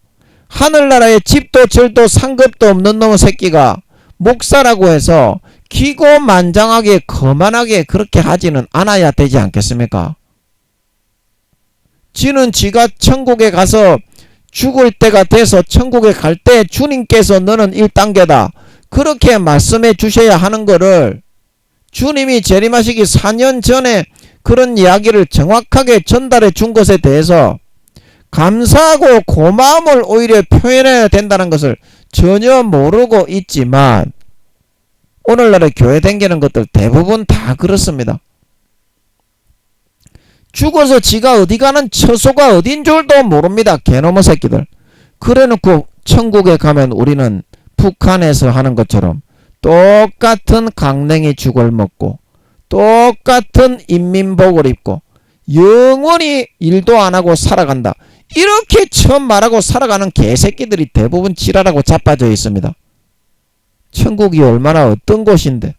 하늘나라에 집도 절도 상급도 없는 놈의 새끼가 목사라고 해서 기고만장하게 거만하게 그렇게 하지는 않아야 되지 않겠습니까? 지는 지가 천국에 가서 죽을 때가 돼서 천국에 갈 때 주님께서 너는 1단계다 그렇게 말씀해 주셔야 하는 거를, 주님이 재림하시기 4년 전에 그런 이야기를 정확하게 전달해 준 것에 대해서 감사하고 고마움을 오히려 표현해야 된다는 것을 전혀 모르고 있지만, 오늘날의 교회 다니는 것들 대부분 다 그렇습니다. 죽어서 지가 어디 가는 처소가 어딘 줄도 모릅니다. 개놈의 새끼들. 그래놓고 천국에 가면 우리는 북한에서 하는 것처럼 똑같은 강냉이 죽을 먹고 똑같은 인민복을 입고 영원히 일도 안하고 살아간다, 이렇게 처음 말하고 살아가는 개새끼들이 대부분 지랄하고 자빠져 있습니다. 천국이 얼마나 어떤 곳인데.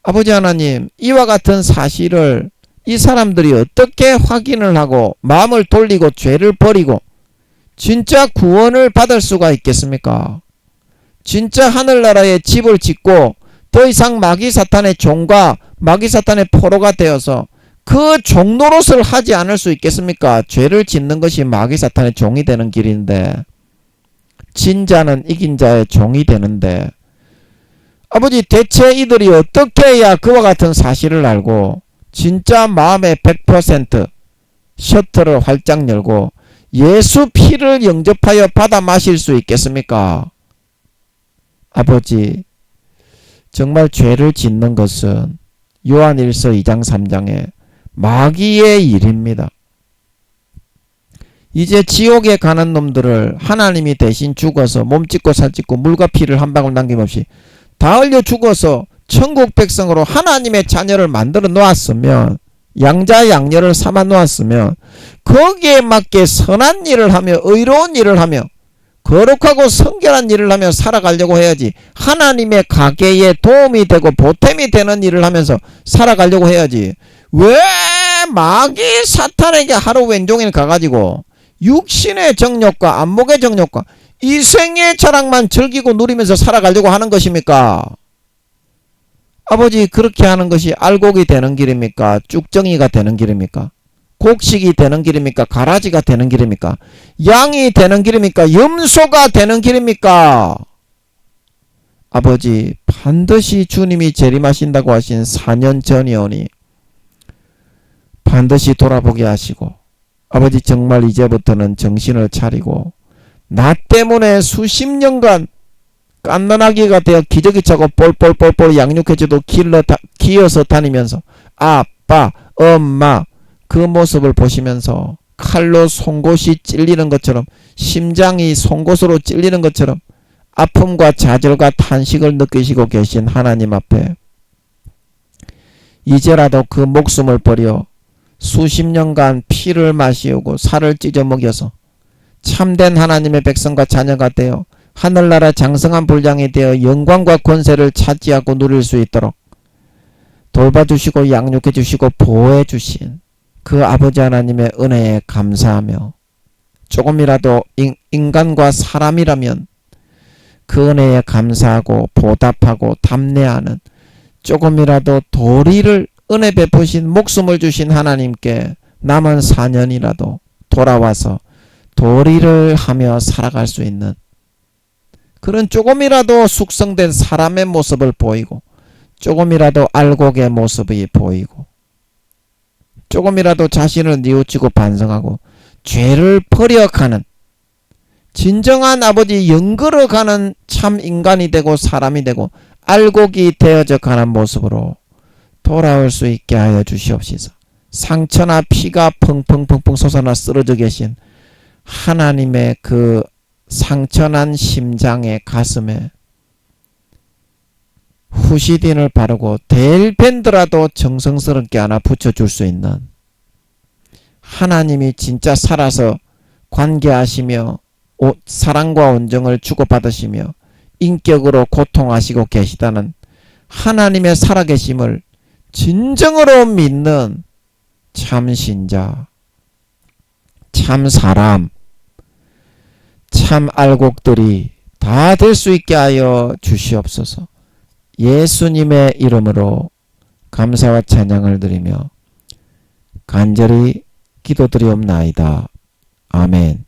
아버지 하나님, 이와 같은 사실을 이 사람들이 어떻게 확인을 하고 마음을 돌리고 죄를 버리고 진짜 구원을 받을 수가 있겠습니까? 진짜 하늘나라에 집을 짓고 더 이상 마귀 사탄의 종과 마귀 사탄의 포로가 되어서 그 종 노릇을 하지 않을 수 있겠습니까? 죄를 짓는 것이 마귀 사탄의 종이 되는 길인데, 진자는 이긴 자의 종이 되는데, 아버지, 대체 이들이 어떻게 해야 그와 같은 사실을 알고 진짜 마음의 100% 셔터를 활짝 열고 예수 피를 영접하여 받아 마실 수 있겠습니까? 아버지, 정말 죄를 짓는 것은 요한일서 2장 3장에 마귀의 일입니다. 이제 지옥에 가는 놈들을 하나님이 대신 죽어서 몸짓고 살짓고 물과 피를 한 방울 남김없이 다 흘려 죽어서 천국 백성으로 하나님의 자녀를 만들어 놓았으면, 양자 양녀를 삼아 놓았으면 거기에 맞게 선한 일을 하며 의로운 일을 하며 거룩하고 성결한 일을 하며 살아가려고 해야지, 하나님의 가게에 도움이 되고 보탬이 되는 일을 하면서 살아가려고 해야지, 왜 마귀 사탄에게 하루 왼종일 가가지고 육신의 정욕과 안목의 정욕과 이생의 자랑만 즐기고 누리면서 살아가려고 하는 것입니까? 아버지, 그렇게 하는 것이 알곡이 되는 길입니까? 쭉정이가 되는 길입니까? 곡식이 되는 길입니까? 가라지가 되는 길입니까? 양이 되는 길입니까? 염소가 되는 길입니까? 아버지, 반드시 주님이 재림하신다고 하신 4년 전이오니 반드시 돌아보게 하시고, 아버지 정말 이제부터는 정신을 차리고 나 때문에 수십 년간 깐난아기가 되어 기저귀 차고 볼볼볼볼 양육해줘도 기어서 다니면서 아빠, 엄마 그 모습을 보시면서 칼로 송곳이 찔리는 것처럼, 심장이 송곳으로 찔리는 것처럼 아픔과 좌절과 탄식을 느끼시고 계신 하나님 앞에 이제라도 그 목숨을 버려 수십 년간 피를 마시우고 살을 찢어 먹여서 참된 하나님의 백성과 자녀가 되어 하늘나라 장성한 분량이 되어 영광과 권세를 차지하고 누릴 수 있도록 돌봐주시고 양육해주시고 보호해주신 그 아버지 하나님의 은혜에 감사하며, 조금이라도 인간과 사람이라면 그 은혜에 감사하고 보답하고 담내하는, 조금이라도 도리를 은혜 베푸신 목숨을 주신 하나님께 남은 4년이라도 돌아와서 도리를 하며 살아갈 수 있는 그런 조금이라도 숙성된 사람의 모습을 보이고, 조금이라도 알곡의 모습이 보이고, 조금이라도 자신을 뉘우치고 반성하고 죄를 버려가는 진정한 아버지 영걸어가는 참 인간이 되고 사람이 되고 알곡이 되어져 가는 모습으로 돌아올 수 있게 하여 주시옵소서. 상처나 피가 펑펑펑펑 솟아나 쓰러져 계신 하나님의 그 상처난 심장의 가슴에 후시딘을 바르고 델밴드라도 정성스럽게 하나 붙여줄 수 있는, 하나님이 진짜 살아서 관계하시며 사랑과 온정을 주고받으시며 인격으로 고통하시고 계시다는 하나님의 살아계심을 진정으로 믿는 참 신자, 참 사람, 참 알곡들이 다 될 수 있게 하여 주시옵소서. 예수님의 이름으로 감사와 찬양을 드리며 간절히 기도드리옵나이다. 아멘.